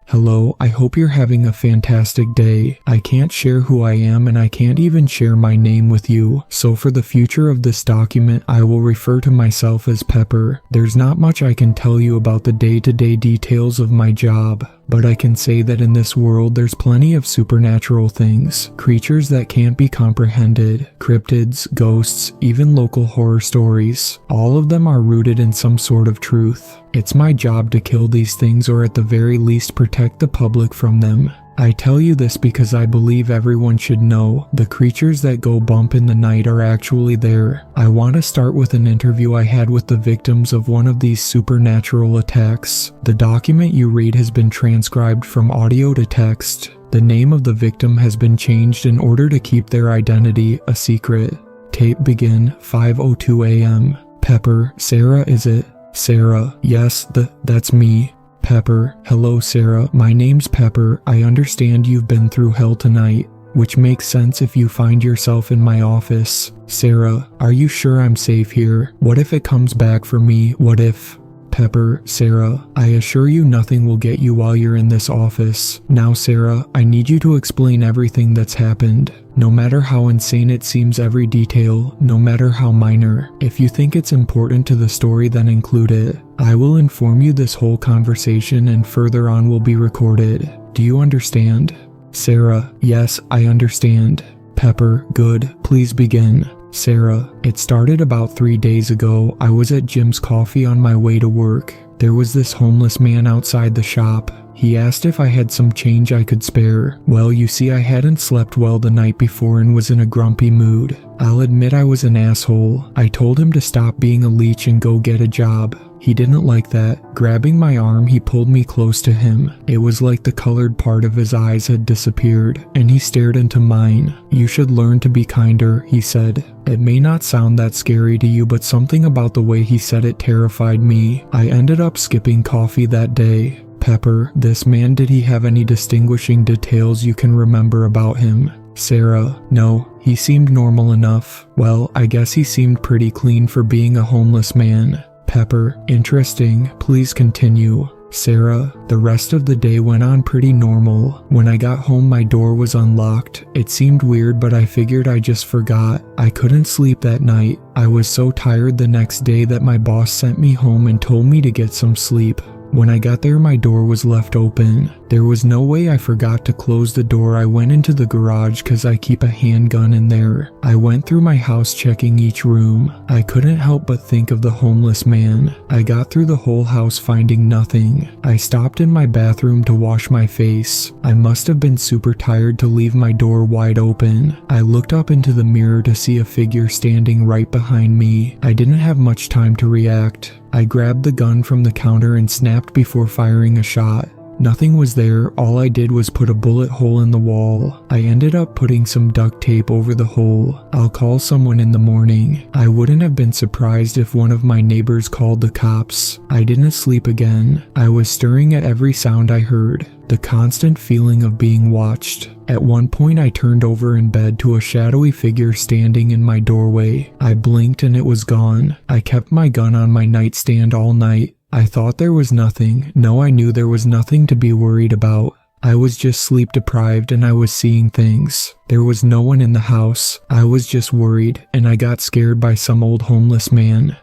Hello, I hope you're having a fantastic day. I can't share who I am and I can't even share my name with you, so for the future of this document I will refer to myself as Pepper. There's not much I can tell you about the day-to-day details of my job, but I can say that in this world there's plenty of supernatural things, creatures that can't be comprehended, cryptids, ghosts, even local horror stories. All of them are rooted in some sort of truth. It's my job to kill these things or at the very least protect the public from them. I tell you this because I believe everyone should know the creatures that go bump in the night are actually there. I want to start with an interview I had with the victims of one of these supernatural attacks. The document you read has been transcribed from audio to text. The name of the victim has been changed in order to keep their identity a secret. Tape begin 5:02 a.m. Pepper, Sarah, is it? Sarah, yes, that's me. Pepper, hello Sarah, my name's Pepper. I understand you've been through hell tonight, which makes sense if you find yourself in my office. Sarah, are you sure I'm safe here? What if it comes back for me? What if? Pepper, Sarah, I assure you nothing will get you while you're in this office. Now Sarah, I need you to explain everything that's happened. No matter how insane it seems, every detail, no matter how minor. If you think it's important to the story, then include it. I will inform you this whole conversation and further on will be recorded. Do you understand? Sarah, yes, I understand. Pepper, good, please begin. Sarah, it started about 3 days ago. I was at Jim's Coffee on my way to work. There was this homeless man outside the shop. He asked if I had some change I could spare. Well, you see, I hadn't slept well the night before and was in a grumpy mood. I'll admit I was an asshole. I told him to stop being a leech and go get a job. He didn't like that. Grabbing my arm, he pulled me close to him. It was like the colored part of his eyes had disappeared, and he stared into mine. You should learn to be kinder, he said. It may not sound that scary to you, but something about the way he said it terrified me. I ended up skipping coffee that day. Pepper, this man, did he have any distinguishing details you can remember about him? Sarah, no, he seemed normal enough. Well, I guess he seemed pretty clean for being a homeless man. Pepper, interesting, please continue. Sarah, the rest of the day went on pretty normal. When I got home, my door was unlocked. It seemed weird, but I figured I just forgot. I couldn't sleep that night. I was so tired the next day that my boss sent me home and told me to get some sleep. When I got there, my door was left open. There was no way I forgot to close the door. I went into the garage because I keep a handgun in there. I went through my house checking each room. I couldn't help but think of the homeless man. I got through the whole house finding nothing. I stopped in my bathroom to wash my face. I must have been super tired to leave my door wide open. I looked up into the mirror to see a figure standing right behind me. I didn't have much time to react. I grabbed the gun from the counter and snapped before firing a shot. Nothing was there. All I did was put a bullet hole in the wall. I ended up putting some duct tape over the hole. I'll call someone in the morning. I wouldn't have been surprised if one of my neighbors called the cops. I didn't sleep again. I was stirring at every sound I heard. The constant feeling of being watched. At one point I turned over in bed to a shadowy figure standing in my doorway. I blinked and it was gone. I kept my gun on my nightstand all night. I thought there was nothing. No, I knew there was nothing to be worried about. I was just sleep deprived and I was seeing things. There was no one in the house. I was just worried and I got scared by some old homeless man.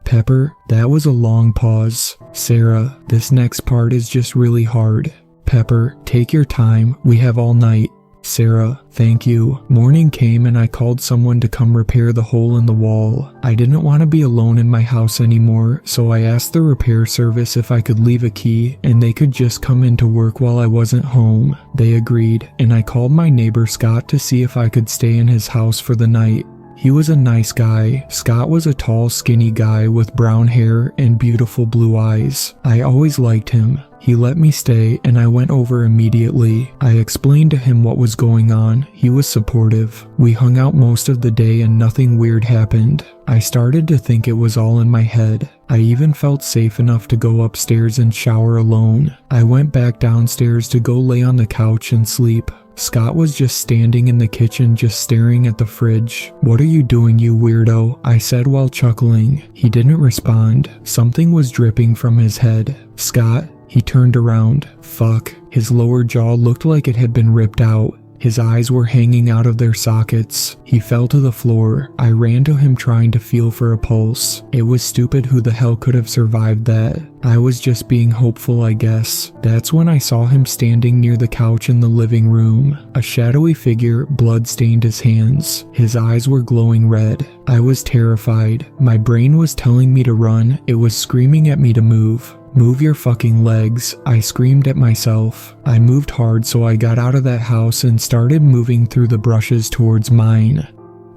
Pepper, that was a long pause. Sarah, this next part is just really hard. Pepper, take your time. We have all night. Sarah, thank you. Morning came and I called someone to come repair the hole in the wall. I didn't want to be alone in my house anymore, so I asked the repair service if I could leave a key and they could just come into work while I wasn't home. They agreed, and I called my neighbor Scott to see if I could stay in his house for the night. He was a nice guy. Scott was a tall, skinny guy with brown hair and beautiful blue eyes. I always liked him. He let me stay and I went over immediately. I explained to him what was going on. He was supportive. We hung out most of the day and nothing weird happened. I started to think it was all in my head. I even felt safe enough to go upstairs and shower alone. I went back downstairs to go lay on the couch and sleep. Scott was just standing in the kitchen just staring at the fridge. "What are you doing, you weirdo?" I said while chuckling. He didn't respond. Something was dripping from his head. "Scott?" He turned around. Fuck. His lower jaw looked like it had been ripped out. His eyes were hanging out of their sockets. He fell to the floor. I ran to him trying to feel for a pulse. It was stupid. Who the hell could have survived that? I was just being hopeful, I guess. That's when I saw him standing near the couch in the living room. A shadowy figure, blood stained his hands. His eyes were glowing red. I was terrified. My brain was telling me to run. It was screaming at me to move. "Move your fucking legs," I screamed at myself. I moved hard, so I got out of that house and started moving through the brushes towards mine.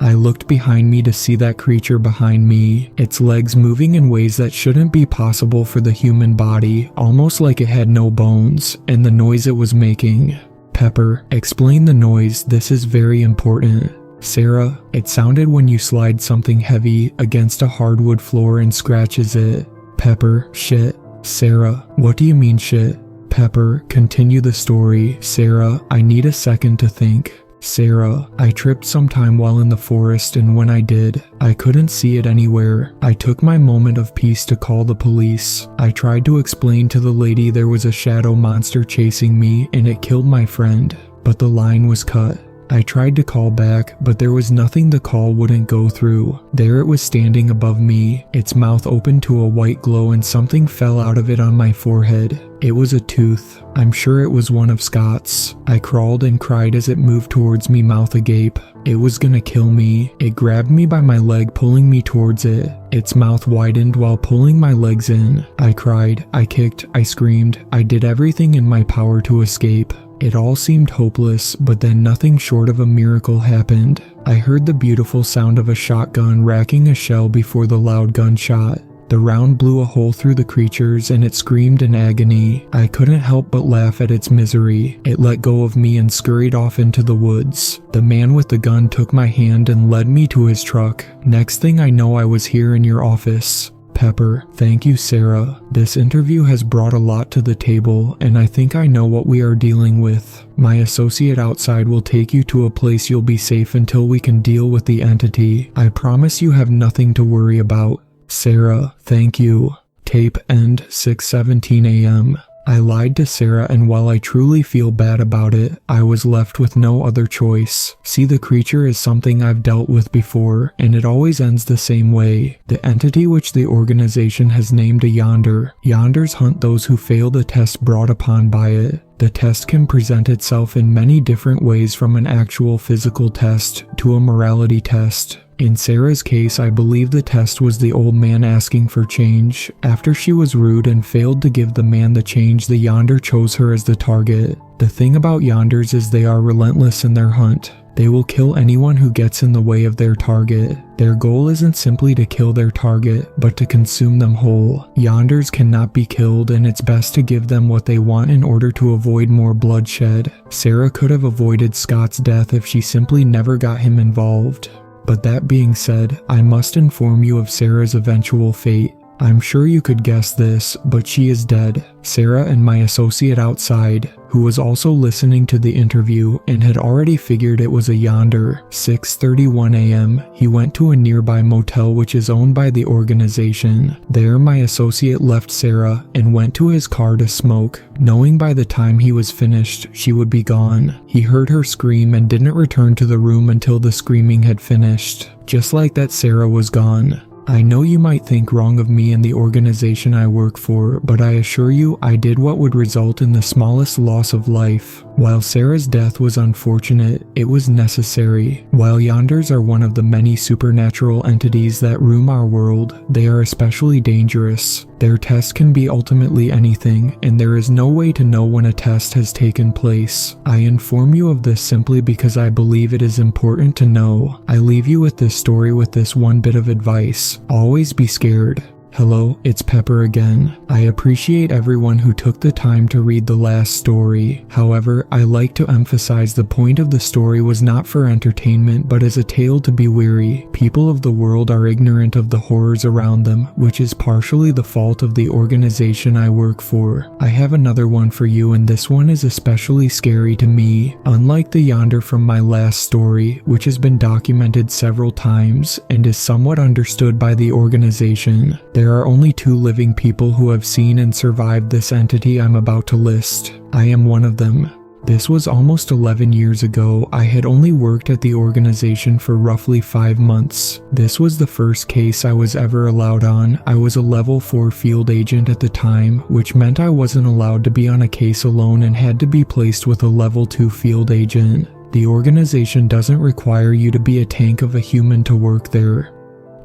I looked behind me to see that creature behind me, its legs moving in ways that shouldn't be possible for the human body, almost like it had no bones, and the noise it was making. "Pepper, explain the noise, this is very important." "Sarah, it sounded when you slide something heavy against a hardwood floor and scratches it." "Pepper, shit." "Sarah, what do you mean shit?" "Pepper, continue the story." "Sarah, I need a second to think." "Sarah, I tripped sometime while in the forest and when I did, I couldn't see it anywhere. I took my moment of peace to call the police. I tried to explain to the lady there was a shadow monster chasing me and it killed my friend, but the line was cut. I tried to call back, but there was nothing the call wouldn't go through. There it was standing above me, its mouth open to a white glow and something fell out of it on my forehead. It was a tooth. I'm sure it was one of Scott's. I crawled and cried as it moved towards me, mouth agape. It was gonna kill me. It grabbed me by my leg, pulling me towards it. Its mouth widened while pulling my legs in. I cried, I kicked, I screamed. I did everything in my power to escape. It all seemed hopeless, but then nothing short of a miracle happened. I heard the beautiful sound of a shotgun racking a shell before the loud gunshot. The round blew a hole through the creatures and it screamed in agony. I couldn't help but laugh at its misery. It let go of me and scurried off into the woods. The man with the gun took my hand and led me to his truck. Next thing I know, I was here in your office. Pepper, thank you, Sarah. This interview has brought a lot to the table, and I think I know what we are dealing with. My associate outside will take you to a place you'll be safe until we can deal with the entity. I promise you have nothing to worry about. Sarah, thank you. Tape end 6:17 a.m. I lied to Sarah, and while I truly feel bad about it, I was left with no other choice. See, the creature is something I've dealt with before, and it always ends the same way. The entity which the organization has named a yander. Yanders hunt those who fail the test brought upon by it. The test can present itself in many different ways, from an actual physical test to a morality test. In Sarah's case, I believe the test was the old man asking for change. After she was rude and failed to give the man the change, the yander chose her as the target. The thing about yanders is they are relentless in their hunt. They will kill anyone who gets in the way of their target. Their goal isn't simply to kill their target, but to consume them whole. Yanders cannot be killed, and it's best to give them what they want in order to avoid more bloodshed. Sarah could have avoided Scott's death if she simply never got him involved. But that being said, I must inform you of Sarah's eventual fate. I'm sure you could guess this, but she is dead. Sarah and my associate outside, who was also listening to the interview and had already figured it was a yander. 6:31 a.m., he went to a nearby motel which is owned by the organization. There, my associate left Sarah and went to his car to smoke, knowing by the time he was finished, she would be gone. He heard her scream and didn't return to the room until the screaming had finished. Just like that, Sarah was gone. I know you might think wrong of me and the organization I work for, but I assure you I did what would result in the smallest loss of life. While Sarah's death was unfortunate, it was necessary. While yanders are one of the many supernatural entities that roam our world, they are especially dangerous. Their test can be ultimately anything, and there is no way to know when a test has taken place. I inform you of this simply because I believe it is important to know. I leave you with this story with this one bit of advice. Always be scared. Hello, it's Pepper again. I appreciate everyone who took the time to read the last story. However, I like to emphasize the point of the story was not for entertainment but as a tale to be wary. People of the world are ignorant of the horrors around them, which is partially the fault of the organization I work for. I have another one for you, and this one is especially scary to me. Unlike the yander from my last story, which has been documented several times and is somewhat understood by the organization, there are only 2 living people who have seen and survived this entity I'm about to list. I am one of them. This was almost 11 years ago. I had only worked at the organization for roughly 5 months. This was the first case I was ever allowed on. I was a level 4 field agent at the time, which meant I wasn't allowed to be on a case alone and had to be placed with a level 2 field agent. The organization doesn't require you to be a tank of a human to work there.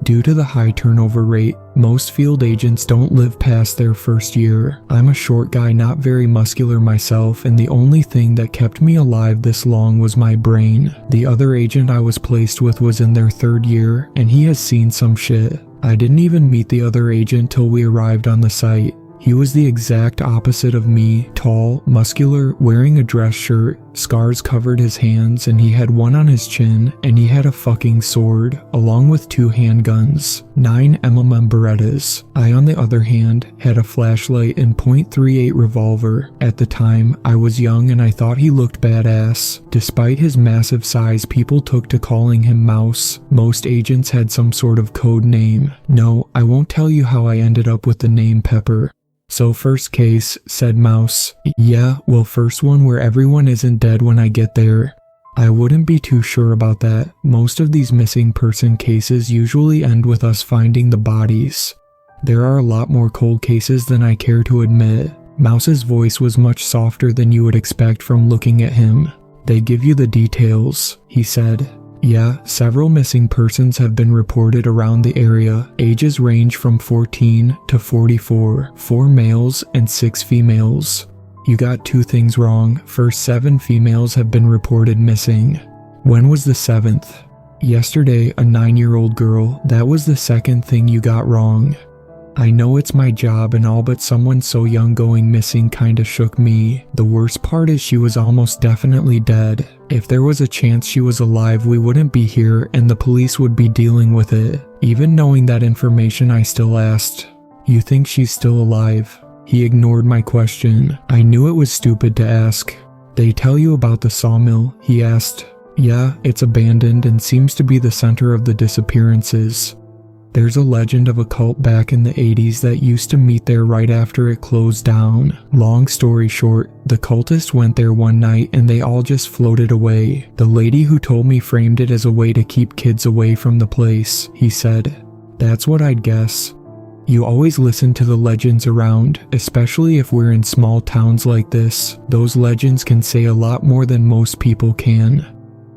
Due to the high turnover rate, most field agents don't live past their first year. I'm a short guy, not very muscular myself, and the only thing that kept me alive this long was my brain. The other agent I was placed with was in their 3rd year, and he has seen some shit. I didn't even meet the other agent till we arrived on the site. He was the exact opposite of me, tall, muscular, wearing a dress shirt, scars covered his hands, and he had one on his chin, and he had a fucking sword, along with 2 handguns, 9mm Berettas. I, on the other hand, had a flashlight and .38 revolver. At the time, I was young and I thought he looked badass. Despite his massive size, people took to calling him Mouse. Most agents had some sort of code name. No, I won't tell you how I ended up with the name Pepper. So first case, said Mouse. Yeah, well, first one where everyone isn't dead when I get there. I wouldn't be too sure about that. Most of these missing person cases usually end with us finding the bodies. There are a lot more cold cases than I care to admit. Mouse's voice was much softer than you would expect from looking at him. They give you the details, he said. Yeah, several missing persons have been reported around the area. Ages range from 14 to 44, 4 males and 6 females. You got 2 things wrong. First, 7 females have been reported missing. When was the 7th? Yesterday, a 9-year-old girl. That was the 2nd thing you got wrong. I know it's my job and all, but someone so young going missing kinda shook me. The worst part is she was almost definitely dead. If there was a chance she was alive, we wouldn't be here and the police would be dealing with it. Even knowing that information, I still asked, "You think she's still alive?" He ignored my question. I knew it was stupid to ask. "They tell you about the sawmill?" he asked. "Yeah, it's abandoned and seems to be the center of the disappearances. There's a legend of a cult back in the 80s that used to meet there right after it closed down. Long story short, the cultists went there one night and they all just floated away. The lady who told me framed it as a way to keep kids away from the place," he said. "That's what I'd guess. You always listen to the legends around, especially if we're in small towns like this. Those legends can say a lot more than most people can.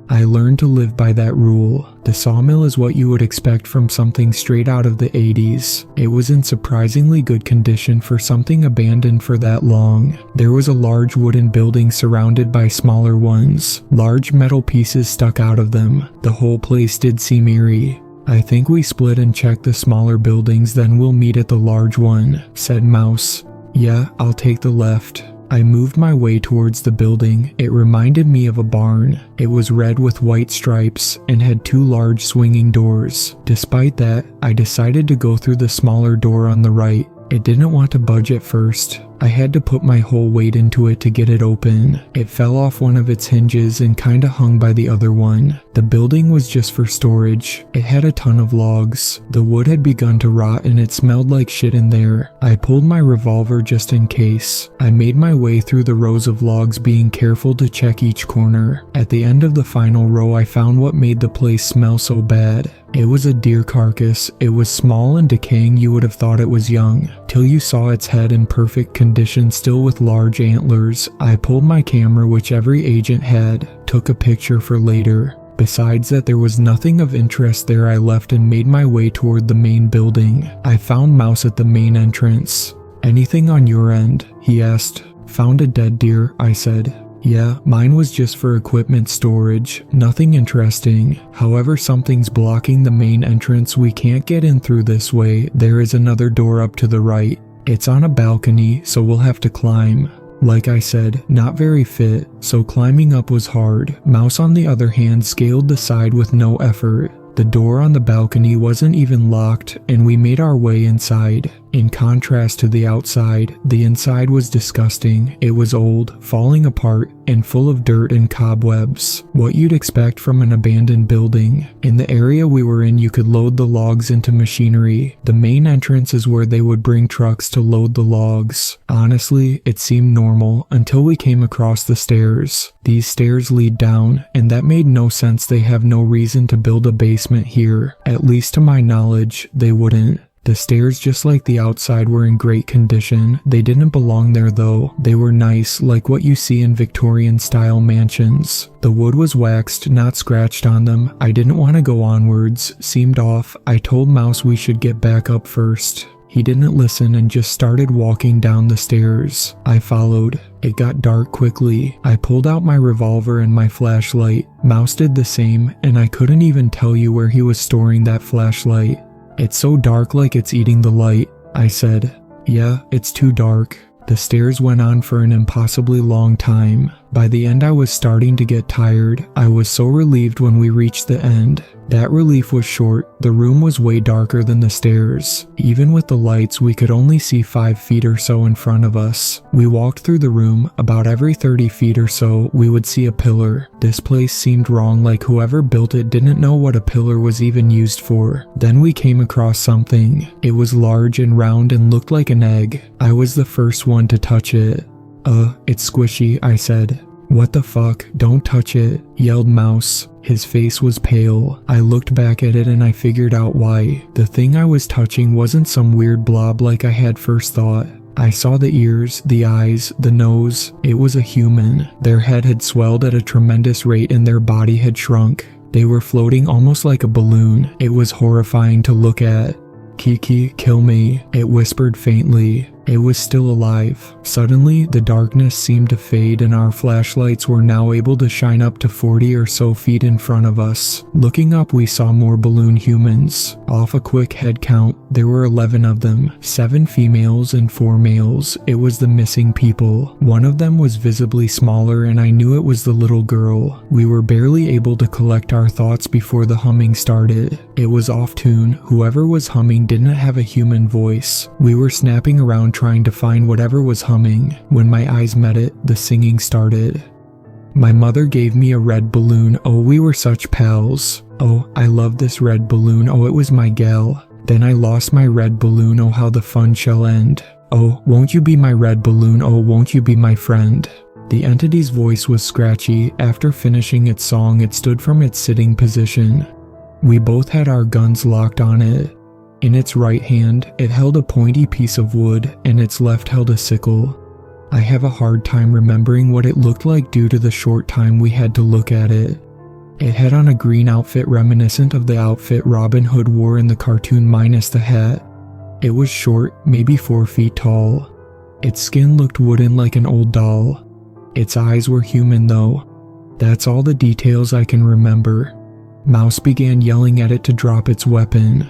I learned to live by that rule. The sawmill is what you would expect from something straight out of the 80s. It was in surprisingly good condition for something abandoned for that long. There was a large wooden building surrounded by smaller ones. Large metal pieces stuck out of them. The whole place did seem eerie. I think we split and check the smaller buildings, then we'll meet at the large one," said Mouse. "Yeah, I'll take the left." I moved my way towards the building. It reminded me of a barn. It was red with white stripes and had 2 large swinging doors. Despite that, I decided to go through the smaller door on the right. It didn't want to budge at first. I had to put my whole weight into it to get it open. It fell off one of its hinges and kinda hung by the other one. The building was just for storage. It had a ton of logs. The wood had begun to rot and it smelled like shit in there. I pulled my revolver just in case. I made my way through the rows of logs, being careful to check each corner. At the end of the final row, I found what made the place smell so bad. It was a deer carcass. It was small and decaying. You would have thought it was young, till you saw its head in perfect condition. condition still with large antlers. I pulled my camera, which every agent had, took a picture for later. Besides that, there was nothing of interest there. I left and made my way toward the main building. I found Mouse at the main entrance. "Anything on your end?" he asked. "Found a dead deer," I said. "Yeah, mine was just for equipment storage. Nothing interesting. However, something's blocking the main entrance. We can't get in through this way. There is another door up to the right. It's on a balcony, so we'll have to climb." Like I said, not very fit, so climbing up was hard. Mouse, on the other hand, scaled the side with no effort. The door on the balcony wasn't even locked, and we made our way inside. In contrast to the outside, the inside was disgusting. It was old, falling apart, and full of dirt and cobwebs. What you'd expect from an abandoned building. In the area we were in, you could load the logs into machinery. The main entrance is where they would bring trucks to load the logs. Honestly, it seemed normal until we came across the stairs. These stairs lead down, and that made no sense. They have no reason to build a basement here. At least to my knowledge, they wouldn't. The stairs, just like the outside, were in great condition. They didn't belong there though. They were nice, like what you see in Victorian-style mansions. The wood was waxed, not scratched on them. I didn't want to go onwards. Seemed off. I told Mouse we should get back up first. He didn't listen and just started walking down the stairs. I followed. It got dark quickly. I pulled out my revolver and my flashlight. Mouse did the same, and I couldn't even tell you where he was storing that flashlight. "It's so dark, like it's eating the light," I said. "Yeah, it's too dark." The stairs went on for an impossibly long time. By the end, I was starting to get tired. I was so relieved when we reached the end. That relief was short. The room was way darker than the stairs. Even with the lights, we could only see 5 feet or so in front of us. We walked through the room. About every 30 feet or so, we would see a pillar. This place seemed wrong, like whoever built it didn't know what a pillar was even used for. Then we came across something. It was large and round and looked like an egg. I was the first one to touch it. It's squishy," I said. "What the fuck? Don't touch it," yelled Mouse. His face was pale. I looked back at it and I figured out why. The thing I was touching wasn't some weird blob like I had first thought. I saw the ears, the eyes, the nose. It was a human. Their head had swelled at a tremendous rate and their body had shrunk. They were floating almost like a balloon. It was horrifying to look at. "Kiki, kill me," it whispered faintly. It was still alive. Suddenly, the darkness seemed to fade and our flashlights were now able to shine up to 40 or so feet in front of us. Looking up, we saw more balloon humans. Off a quick head count, there were 11 of them, 7 females and 4 males. It was the missing people. One of them was visibly smaller and I knew it was the little girl. We were barely able to collect our thoughts before the humming started. It was off tune. Whoever was humming didn't have a human voice. We were snapping around trying to find whatever was humming. When my eyes met it, the singing started. My mother gave me a red balloon. Oh, we were such pals. Oh, I love this red balloon. Oh, it was my gal. Then I lost my red balloon. Oh, how the fun shall end. Oh, won't you be my red balloon? Oh, won't you be my friend? The entity's voice was scratchy. After finishing its song, it stood from its sitting position. We both had our guns locked on it. In its right hand, it held a pointy piece of wood, and its left held a sickle. I have a hard time remembering what it looked like due to the short time we had to look at it. It had on a green outfit reminiscent of the outfit Robin Hood wore in the cartoon minus the hat. It was short, maybe 4 feet tall. Its skin looked wooden like an old doll. Its eyes were human though. That's all the details I can remember. Mouse began yelling at it to drop its weapon.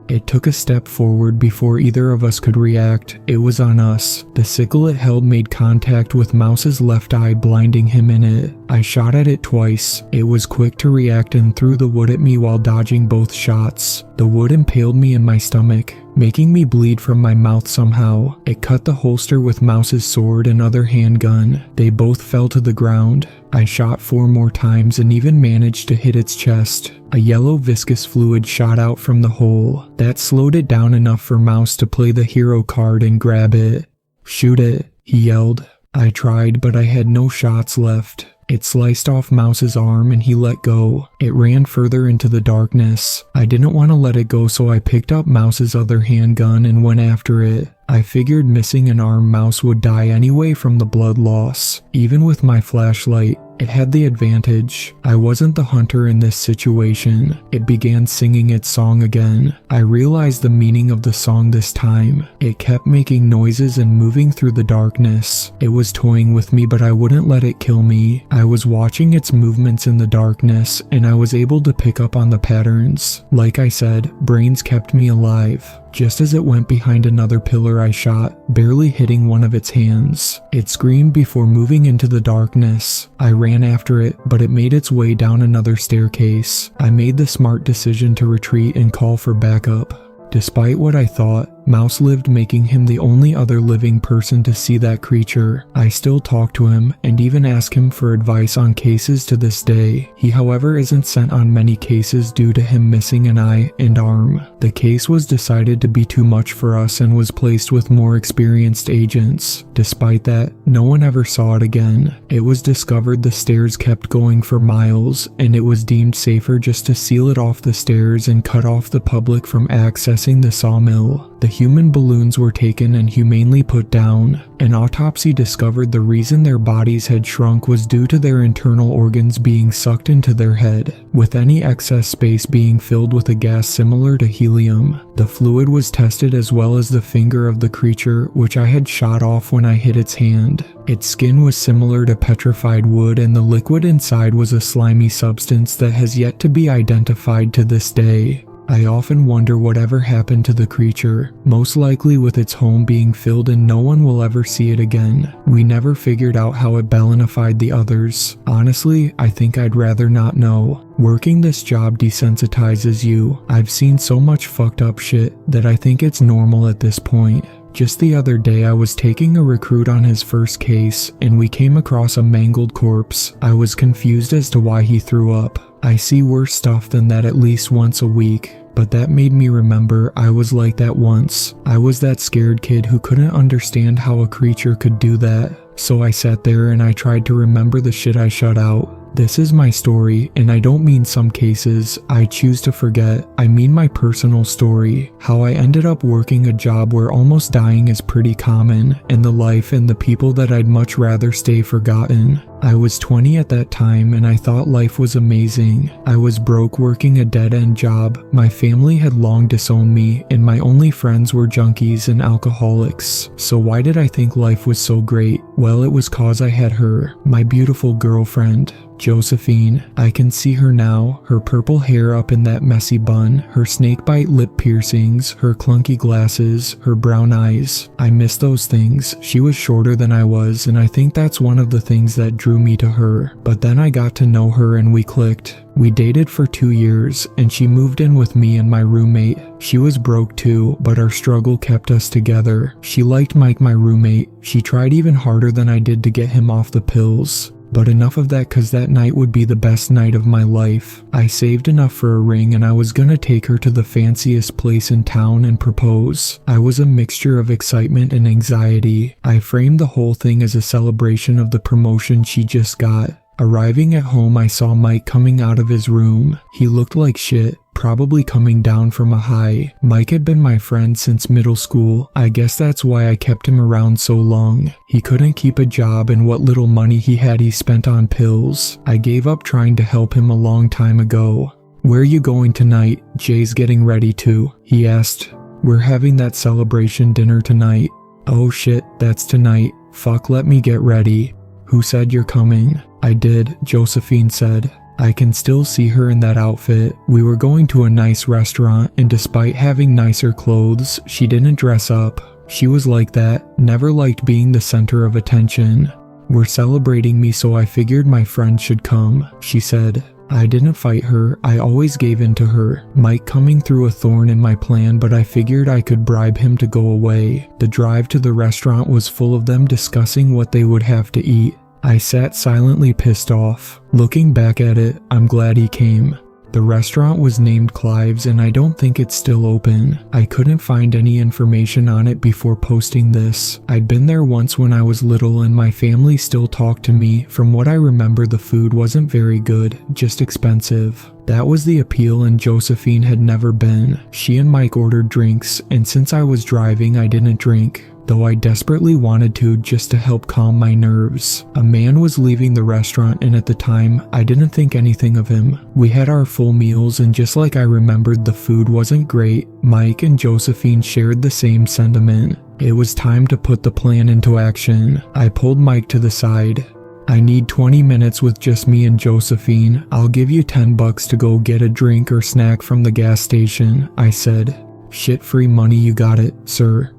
It took a step forward before either of us could react. It was on us. The sickle it held made contact with Mouse's left eye, blinding him in it. I shot at it twice. It was quick to react and threw the wood at me while dodging both shots. The wood impaled me in my stomach, making me bleed from my mouth somehow. It cut the holster with Mouse's sword and other handgun. They both fell to the ground. I shot 4 more times and even managed to hit its chest. A yellow viscous fluid shot out from the hole. That slowed it down enough for Mouse to play the hero card and grab it. "Shoot it," he yelled. I tried, but I had no shots left. It sliced off Mouse's arm and he let go. It ran further into the darkness. I didn't want to let it go, so I picked up Mouse's other handgun and went after it. I figured missing an arm, Mouse would die anyway from the blood loss. Even with my flashlight, it had the advantage. I wasn't the hunter in this situation. It began singing its song again. I realized the meaning of the song this time. It kept making noises and moving through the darkness. It was toying with me, but I wouldn't let it kill me. I was watching its movements in the darkness, and I was able to pick up on the patterns. Like I said, brains kept me alive. Just as it went behind another pillar, I shot, barely hitting one of its hands. It screamed before moving into the darkness. I ran after it, but it made its way down another staircase. I made the smart decision to retreat and call for backup. Despite what I thought, Mouse lived, making him the only other living person to see that creature. I still talk to him and even ask him for advice on cases to this day. He, however, isn't sent on many cases due to him missing an eye and arm. The case was decided to be too much for us and was placed with more experienced agents. Despite that, no one ever saw it again. It was discovered the stairs kept going for miles, and it was deemed safer just to seal it off the stairs and cut off the public from accessing the sawmill. The human balloons were taken and humanely put down. An autopsy discovered the reason their bodies had shrunk was due to their internal organs being sucked into their head, with any excess space being filled with a gas similar to helium. The fluid was tested as well as the finger of the creature, which I had shot off when I hit its hand. Its skin was similar to petrified wood, and the liquid inside was a slimy substance that has yet to be identified to this day. I often wonder whatever happened to the creature, most likely with its home being filled and no one will ever see it again. We never figured out how it balanified the others. Honestly, I think I'd rather not know. Working this job desensitizes you. I've seen so much fucked up shit that I think it's normal at this point. Just the other day I was taking a recruit on his first case and we came across a mangled corpse. I was confused as to why he threw up. I see worse stuff than that at least once a week, but that made me remember I was like that once. I was that scared kid who couldn't understand how a creature could do that. So I sat there and I tried to remember the shit I shut out. This is my story, and I don't mean some cases I choose to forget. I mean my personal story, how I ended up working a job where almost dying is pretty common, and the life and the people that I'd much rather stay forgotten. I was 20 at that time and I thought life was amazing. I was broke working a dead-end job. My family had long disowned me and my only friends were junkies and alcoholics. So why did I think life was so great? Well, it was cause I had her, my beautiful girlfriend, Josephine. I can see her now, her purple hair up in that messy bun, her snakebite lip piercings, her clunky glasses, her brown eyes. I miss those things. She was shorter than I was, and I think that's one of the things that drew me to her. But then I got to know her and we clicked. We dated for 2 years, and she moved in with me and my roommate. She was broke too, but our struggle kept us together. She liked Mike, my roommate. She tried even harder than I did to get him off the pills. But enough of that, cause that night would be the best night of my life. I saved enough for a ring and I was gonna take her to the fanciest place in town and propose. I was a mixture of excitement and anxiety. I framed the whole thing as a celebration of the promotion she just got. Arriving at home, I saw Mike coming out of his room. He looked like shit, probably coming down from a high. Mike had been my friend since middle school. I guess that's why I kept him around so long. He couldn't keep a job and what little money he had he spent on pills. I gave up trying to help him a long time ago. "Where are you going tonight?" Jay's getting ready to, he asked. "We're having that celebration dinner tonight." "Oh shit, that's tonight. Fuck, let me get ready." "Who said you're coming?" "I did," Josephine said. I can still see her in that outfit. We were going to a nice restaurant, and despite having nicer clothes, she didn't dress up. She was like that, never liked being the center of attention. "We're celebrating me, so I figured my friend should come," she said. I didn't fight her, I always gave in to her. Mike coming threw a thorn in my plan, but I figured I could bribe him to go away. The drive to the restaurant was full of them discussing what they would have to eat. I sat silently pissed off. Looking back at it, I'm glad he came. The restaurant was named Clive's and I don't think it's still open. I couldn't find any information on it before posting this. I'd been there once when I was little and my family still talked to me. From what I remember, the food wasn't very good, just expensive. That was the appeal, and Josephine had never been. She and Mike ordered drinks, and since I was driving, I didn't drink, though I desperately wanted to just to help calm my nerves. A man was leaving the restaurant, and at the time, I didn't think anything of him. We had our full meals, and just like I remembered, the food wasn't great. Mike and Josephine shared the same sentiment. It was time to put the plan into action. I pulled Mike to the side. "I need 20 minutes with just me and Josephine. I'll give you $10 to go get a drink or snack from the gas station," I said. "Shit-free money, you got it, sir."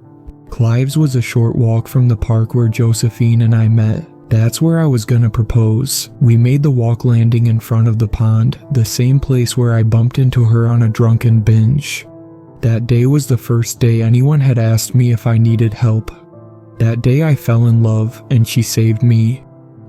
Clive's was a short walk from the park where Josephine and I met. That's where I was gonna propose. We made the walk landing in front of the pond, the same place where I bumped into her on a drunken binge. That day was the first day anyone had asked me if I needed help. That day I fell in love, and she saved me.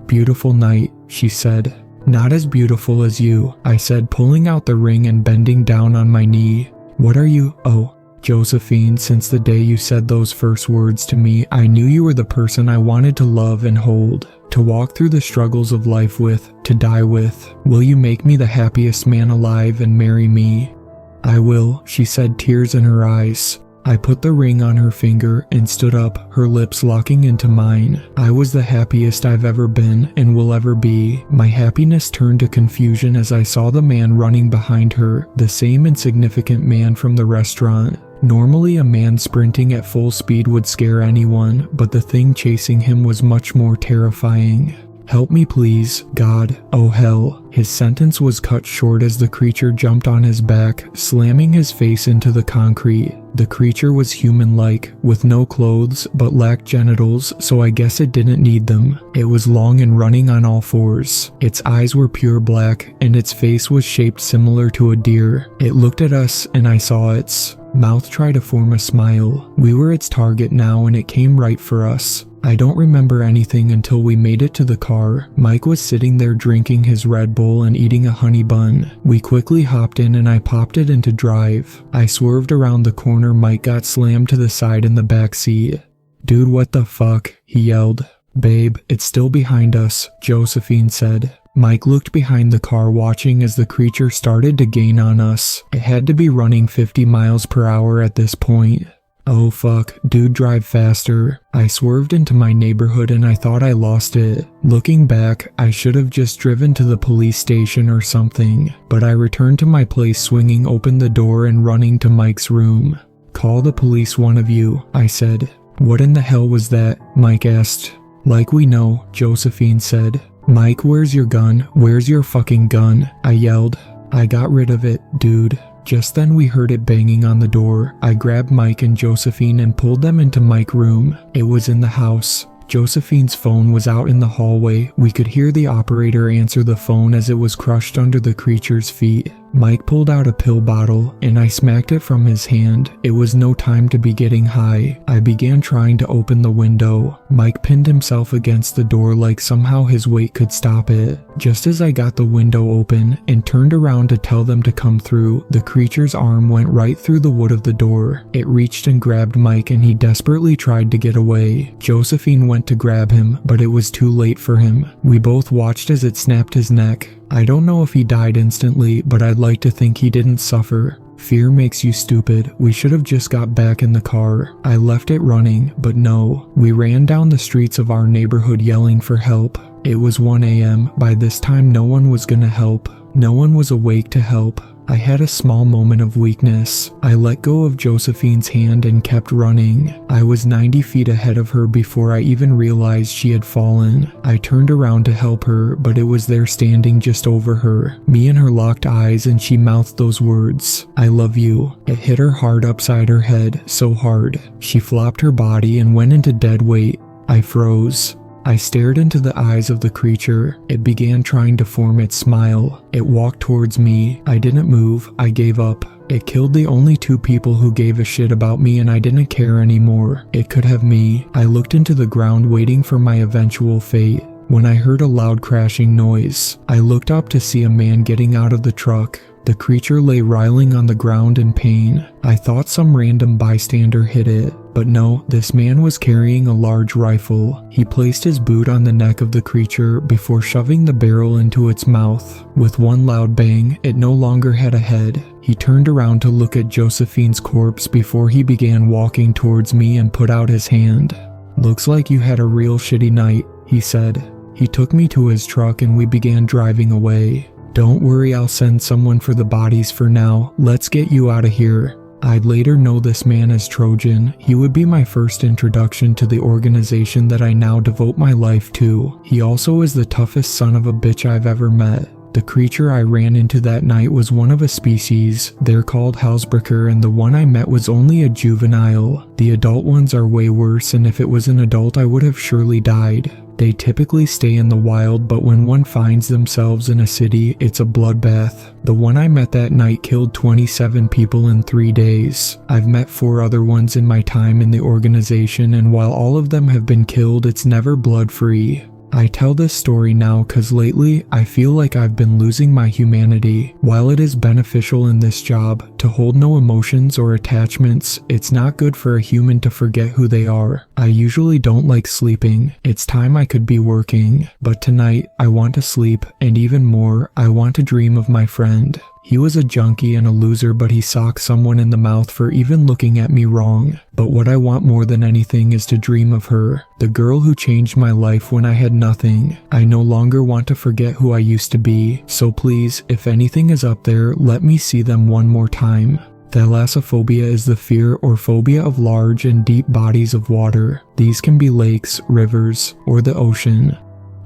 "Beautiful night," she said. "Not as beautiful as you," I said, pulling out the ring and bending down on my knee. "What are you?" "Oh, Josephine, since the day you said those first words to me, I knew you were the person I wanted to love and hold, to walk through the struggles of life with, to die with. Will you make me the happiest man alive and marry me?" "I will," she said, tears in her eyes. I put the ring on her finger and stood up, her lips locking into mine. I was the happiest I've ever been and will ever be. My happiness turned to confusion as I saw the man running behind her, the same insignificant man from the restaurant. Normally a man sprinting at full speed would scare anyone, but the thing chasing him was much more terrifying. "Help me please, God. Oh hell." His sentence was cut short as the creature jumped on his back, slamming his face into the concrete. The creature was human-like, with no clothes, but lacked genitals, so I guess it didn't need them. It was long and running on all fours. Its eyes were pure black, and its face was shaped similar to a deer. It looked at us, and I saw its mouth try to form a smile. We were its target now, and it came right for us. I don't remember anything until we made it to the car. Mike was sitting there drinking his Red Bull and eating a honey bun. We quickly hopped in and I popped it into drive. I swerved around the corner. Mike got slammed to the side in the back seat. "Dude, what the fuck?" he yelled. "Babe, it's still behind us," Josephine said. Mike looked behind the car watching as the creature started to gain on us. It had to be running 50 miles per hour at this point. "Oh fuck, dude, drive faster." I swerved into my neighborhood and I thought I lost it. Looking back, I should have just driven to the police station or something, but I returned to my place swinging open the door and running to Mike's room. "Call the police, one of you," I said. "What in the hell was that?" Mike asked. "Like we know," Josephine said. "Mike, where's your gun? Where's your fucking gun?" I yelled. "I got rid of it, dude." Just then we heard it banging on the door. I grabbed Mike and Josephine and pulled them into Mike's room. It was in the house. Josephine's phone was out in the hallway. We could hear the operator answer the phone as it was crushed under the creature's feet. Mike pulled out a pill bottle and I smacked it from his hand. It was no time to be getting high. I began trying to open the window. Mike pinned himself against the door like somehow his weight could stop it. Just as I got the window open and turned around to tell them to come through, the creature's arm went right through the wood of the door. It reached and grabbed Mike and he desperately tried to get away. Josephine went to grab him, but it was too late for him. We both watched as it snapped his neck. I don't know if he died instantly, but I'd like to think he didn't suffer. Fear makes you stupid. We should have just got back in the car. I left it running, but no. We ran down the streets of our neighborhood yelling for help. It was 1 a.m. By this time, no one was gonna help. No one was awake to help. I had a small moment of weakness. I let go of Josephine's hand and kept running. I was 90 feet ahead of her before I even realized she had fallen. I turned around to help her, but it was there standing just over her. Me and her locked eyes and she mouthed those words, "I love you." It hit her hard upside her head, so hard. She flopped her body and went into dead weight. I froze. I stared into the eyes of the creature. It began trying to form its smile. It walked towards me. I didn't move. I gave up. It killed the only two people who gave a shit about me and I didn't care anymore. It could have me. I looked into the ground waiting for my eventual fate. When I heard a loud crashing noise, I looked up to see a man getting out of the truck. The creature lay writhing on the ground in pain. I thought some random bystander hit it, but no, this man was carrying a large rifle. He placed his boot on the neck of the creature before shoving the barrel into its mouth. With one loud bang, it no longer had a head. He turned around to look at Josephine's corpse before he began walking towards me and put out his hand. "Looks like you had a real shitty night," he said. He took me to his truck and we began driving away. "Don't worry, I'll send someone for the bodies for now. Let's get you out of here." I'd later know this man as Trojan. He would be my first introduction to the organization that I now devote my life to. He also is the toughest son of a bitch I've ever met. The creature I ran into that night was one of a species. They're called Hausbrecher, and the one I met was only a juvenile. The adult ones are way worse, and if it was an adult I would have surely died. They typically stay in the wild, but when one finds themselves in a city, it's a bloodbath. The one I met that night killed 27 people in 3 days. I've met 4 other ones in my time in the organization, and while all of them have been killed, it's never blood-free. I tell this story now cause lately I feel like I've been losing my humanity. While it is beneficial in this job to hold no emotions or attachments, it's not good for a human to forget who they are. I usually don't like sleeping. It's time I could be working. But tonight I want to sleep, and even more, I want to dream of my friend. He was a junkie and a loser, but he socked someone in the mouth for even looking at me wrong. But what I want more than anything is to dream of her, the girl who changed my life when I had nothing. I no longer want to forget who I used to be, so please, if anything is up there, let me see them one more time. Thalassophobia is the fear or phobia of large and deep bodies of water. These can be lakes, rivers, or the ocean.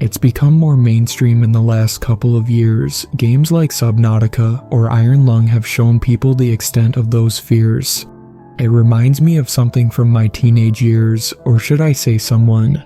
It's become more mainstream in the last couple of years. Games like Subnautica or Iron Lung have shown people the extent of those fears. It reminds me of something from my teenage years, or should I say someone.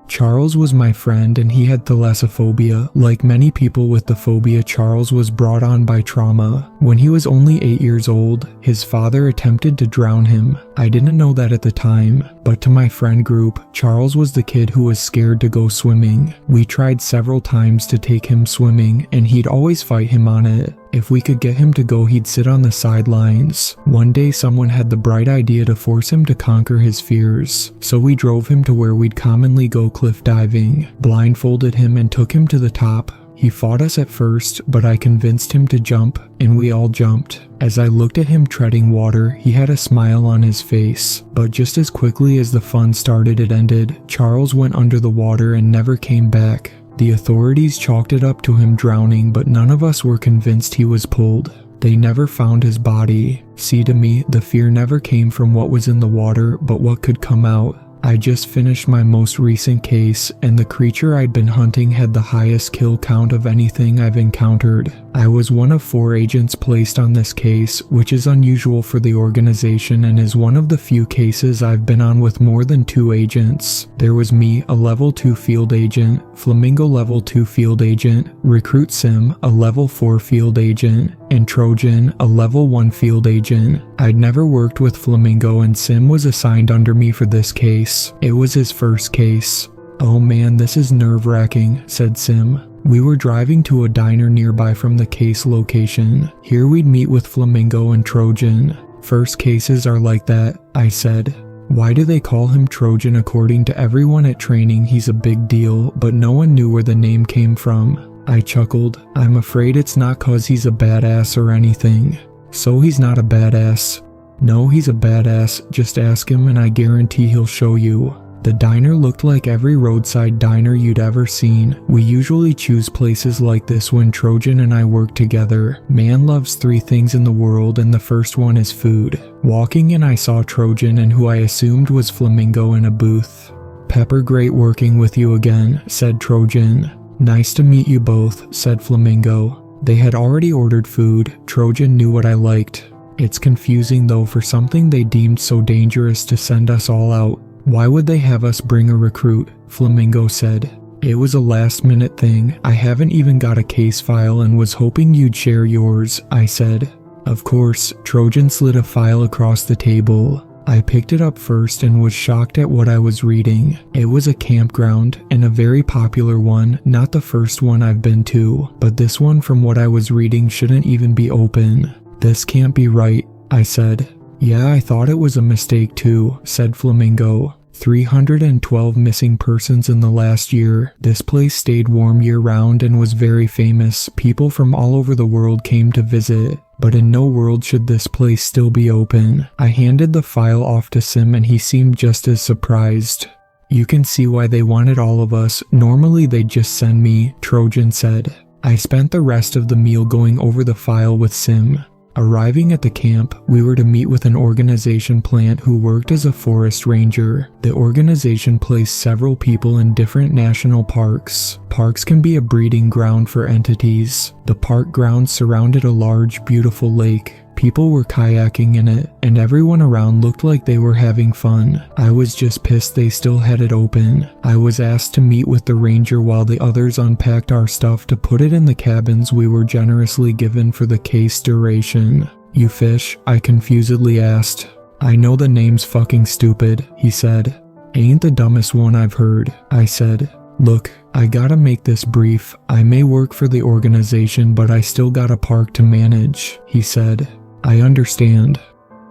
Charles was my friend and he had thalassophobia. Like many people with the phobia, Charles was brought on by trauma. When he was only 8 years old, his father attempted to drown him. I didn't know that at the time, but to my friend group, Charles was the kid who was scared to go swimming. We tried several times to take him swimming and he'd always fight him on it. If we could get him to go, he'd sit on the sidelines. One day someone had the bright idea to force him to conquer his fears. So we drove him to where we'd commonly go cliff diving, blindfolded him and took him to the top. He fought us at first, but I convinced him to jump, and we all jumped. As I looked at him treading water, he had a smile on his face. But just as quickly as the fun started, it ended. Charles went under the water and never came back. The authorities chalked it up to him drowning, but none of us were convinced he was pulled. They never found his body. See, to me, the fear never came from what was in the water, but what could come out. I just finished my most recent case, and the creature I'd been hunting had the highest kill count of anything I've encountered. I was one of 4 agents placed on this case, which is unusual for the organization and is one of the few cases I've been on with more than 2 agents. There was me, a level 2 field agent, Flamingo level 2 field agent, Recruit Sim, a level 4 field agent, and Trojan, a level 1 field agent. I'd never worked with Flamingo and Sim was assigned under me for this case. It was his first case. "Oh man, this is nerve-wracking," said Sim. We were driving to a diner nearby from the case location. Here we'd meet with Flamingo and Trojan. "First cases are like that," I said. "Why do they call him Trojan? According to everyone at training, he's a big deal, but no one knew where the name came from." I chuckled. "I'm afraid it's not 'cause he's a badass or anything." "So he's not a badass?" "No, he's a badass. Just ask him and I guarantee he'll show you." The diner looked like every roadside diner you'd ever seen. We usually choose places like this when Trojan and I work together. Man loves 3 things in the world, and the first one is food. Walking in, I saw Trojan and who I assumed was Flamingo in a booth. "Pepper, great working with you again," said Trojan. "Nice to meet you both," said Flamingo. They had already ordered food. Trojan knew what I liked. It's confusing though for something they deemed so dangerous to send us all out. "Why would they have us bring a recruit?" Flamingo said. "It was a last-minute thing. I haven't even got a case file and was hoping you'd share yours," I said. "Of course." Trojan slid a file across the table. I picked it up first and was shocked at what I was reading. It was a campground, and a very popular one, not the first one I've been to, but this one from what I was reading shouldn't even be open. This can't be right, I said. Yeah, I thought it was a mistake too, said Flamingo. 312 missing persons in the last year. This place stayed warm year-round and was very famous. People from all over the world came to visit. But in no world should this place still be open. I handed the file off to Sim and he seemed just as surprised. You can see why they wanted all of us. Normally they'd just send me, Trojan said. I spent the rest of the meal going over the file with Sim. Arriving at the camp, we were to meet with an organization plant who worked as a forest ranger. The organization placed several people in different national parks. Parks can be a breeding ground for entities. The park grounds surrounded a large, beautiful lake. People were kayaking in it, and everyone around looked like they were having fun. I was just pissed they still had it open. I was asked to meet with the ranger while the others unpacked our stuff to put it in the cabins we were generously given for the case duration. You fish? I confusedly asked. I know the name's fucking stupid, he said. Ain't the dumbest one I've heard, I said. Look, I gotta make this brief. I may work for the organization, but I still got a park to manage, he said. I understand.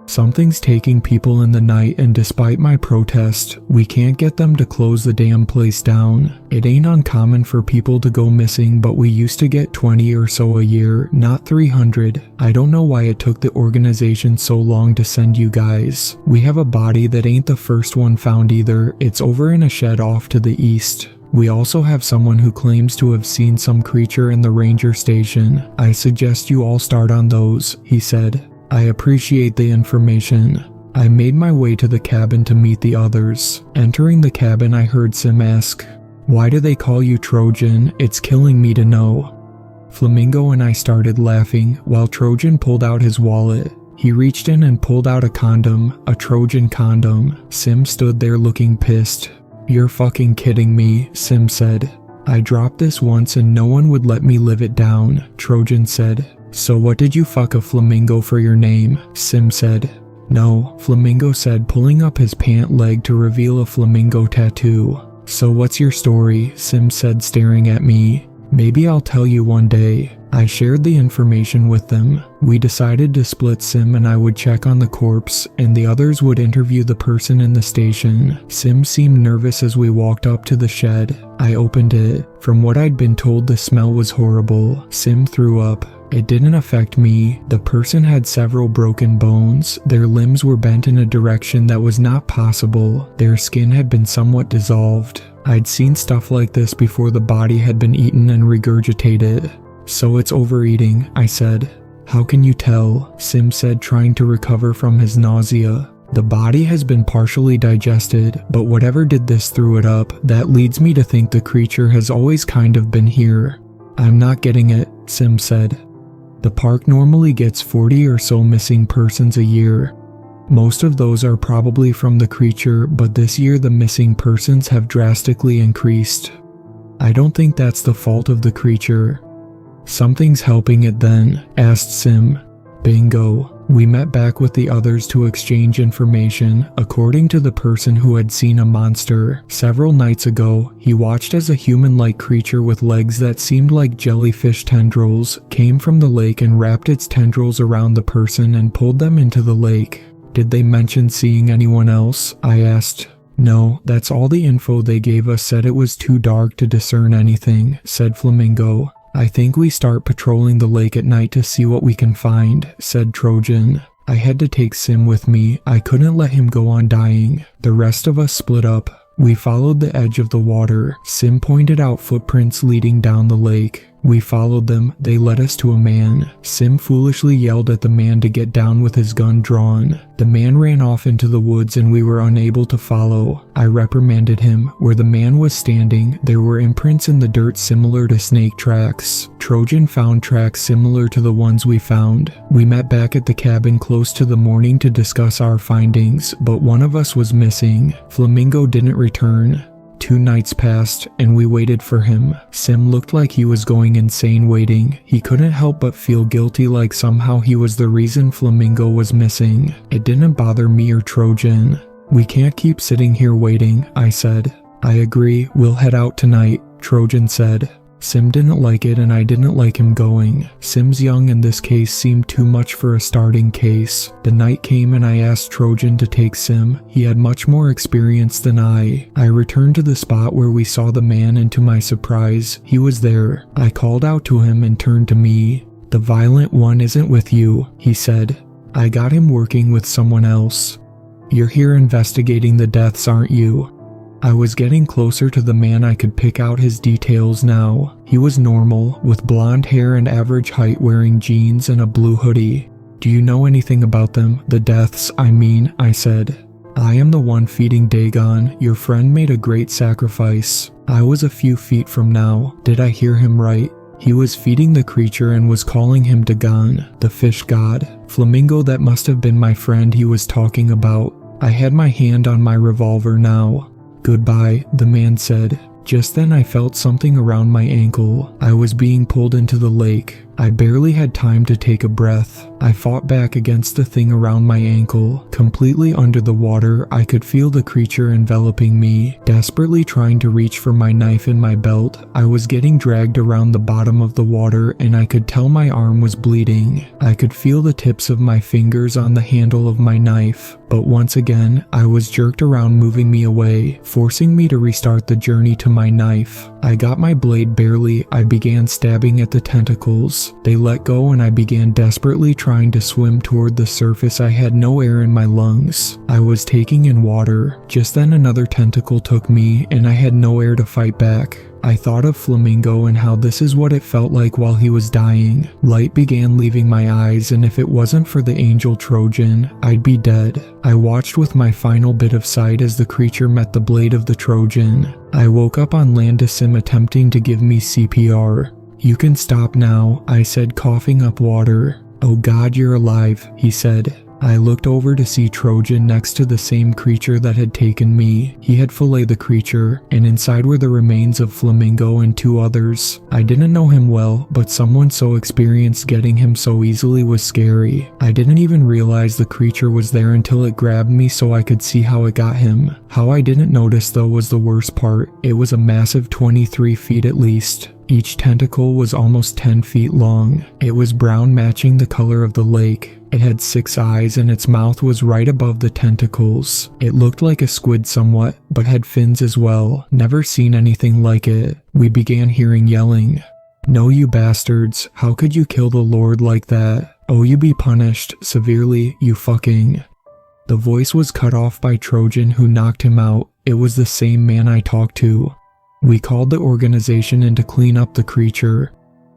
Something's taking people in the night, and despite my protest, we can't get them to close the damn place down. It ain't uncommon for people to go missing, but we used to get 20 or so a year, not 300. I don't know why it took the organization so long to send you guys. We have a body that ain't the first one found either. It's over in a shed off to the east. We also have someone who claims to have seen some creature in the ranger station. I suggest you all start on those, he said. I appreciate the information. I made my way to the cabin to meet the others. Entering the cabin, I heard Sim ask, "Why do they call you Trojan? It's killing me to know." Flamingo and I started laughing while Trojan pulled out his wallet. He reached in and pulled out a condom, a Trojan condom. Sim stood there looking pissed. You're fucking kidding me, Sim said. I dropped this once and no one would let me live it down, Trojan said. So what did you fuck a flamingo for your name? Sim said. No, Flamingo said, pulling up his pant leg to reveal a flamingo tattoo. So what's your story? Sim said, staring at me. Maybe I'll tell you one day. I shared the information with them. We decided to split. Sim and I would check on the corpse, and the others would interview the person in the station. Sim seemed nervous as we walked up to the shed. I opened it. From what I'd been told, the smell was horrible. Sim threw up. It didn't affect me. The person had several broken bones. Their limbs were bent in a direction that was not possible. Their skin had been somewhat dissolved. I'd seen stuff like this before. The body had been eaten and regurgitated. So it's overeating, I said. How can you tell? Sim said, trying to recover from his nausea. The body has been partially digested, but whatever did this threw it up. That leads me to think the creature has always kind of been here. I'm not getting it, Sim said. The park normally gets 40 or so missing persons a year. Most of those are probably from the creature, but this year the missing persons have drastically increased. I don't think that's the fault of the creature. Something's helping it then, asked Sim. Bingo. We met back with the others to exchange information. According to the person who had seen a monster several nights ago, he watched as a human-like creature with legs that seemed like jellyfish tendrils came from the lake and wrapped its tendrils around the person and pulled them into the lake. Did they mention seeing anyone else? I asked. No, that's all the info they gave us. Said it was too dark to discern anything, said Flamingo. I think we start patrolling the lake at night to see what we can find, said Trojan. I had to take Sim with me. I couldn't let him go on dying. The rest of us split up. We followed the edge of the water. Sim pointed out footprints leading down the lake. We followed them. They led us to a man. Sim foolishly yelled at the man to get down with his gun drawn. The man ran off into the woods and we were unable to follow. I reprimanded him. Where the man was standing, there were imprints in the dirt similar to snake tracks. Trojan found tracks similar to the ones we found. We met back at the cabin close to the morning to discuss our findings, but one of us was missing. Flamingo didn't return. 2 nights passed, and we waited for him. Sim looked like he was going insane waiting. He couldn't help but feel guilty, like somehow he was the reason Flamingo was missing. It didn't bother me or Trojan. "We can't keep sitting here waiting," I said. "I agree, we'll head out tonight," Trojan said. Sim didn't like it, and I didn't like him going. Sim's young, and this case seemed too much for a starting case. The night came and I asked Trojan to take Sim. He had much more experience than I. I returned to the spot where we saw the man, and to my surprise, he was there. I called out to him and turned to me. "The violent one isn't with you," he said. "I got him working with someone else." "You're here investigating the deaths, aren't you?" I was getting closer to the man. I could pick out his details now. He was normal, with blonde hair and average height, wearing jeans and a blue hoodie. "Do you know anything about them? The deaths, I mean," I said. "I am the one feeding Dagon. Your friend made a great sacrifice." I was a few feet from now. Did I hear him right? He was feeding the creature and was calling him Dagon, the fish god. Flamingo, that must have been my friend he was talking about. I had my hand on my revolver now. "Goodbye," the man said. Just then I felt something around my ankle. I was being pulled into the lake. I barely had time to take a breath. I fought back against the thing around my ankle. Completely under the water, I could feel the creature enveloping me, desperately trying to reach for my knife in my belt. I was getting dragged around the bottom of the water, and I could tell my arm was bleeding. I could feel the tips of my fingers on the handle of my knife. But once again, I was jerked around, moving me away, forcing me to restart the journey to my knife. I got my blade barely. I began stabbing at the tentacles. They let go, and I began desperately trying to swim toward the surface. I had no air in my lungs. I was taking in water. Just then another tentacle took me, and I had no air to fight back. I thought of Flamingo and how this is what it felt like while he was dying. Light began leaving my eyes, and if it wasn't for the angel Trojan, I'd be dead. I watched with my final bit of sight as the creature met the blade of the Trojan. I woke up on land to Sim attempting to give me CPR. "You can stop now," I said, coughing up water. "Oh God, you're alive," he said. I looked over to see Trojan next to the same creature that had taken me. He had filleted the creature, and inside were the remains of Flamingo and 2 others. I didn't know him well, but someone so experienced getting him so easily was scary. I didn't even realize the creature was there until it grabbed me so I could see how it got him. How I didn't notice though was the worst part. It was a massive 23 feet at least. Each tentacle was almost 10 feet long. It was brown, matching the color of the lake. It had 6 eyes, and its mouth was right above the tentacles. It looked like a squid somewhat, but had fins as well. Never seen anything like it. We began hearing yelling. "No, you bastards. How could you kill the Lord like that? Oh, you be punished severely, you fucking..." The voice was cut off by Trojan, who knocked him out. It was the same man I talked to. We called the organization in to clean up the creature.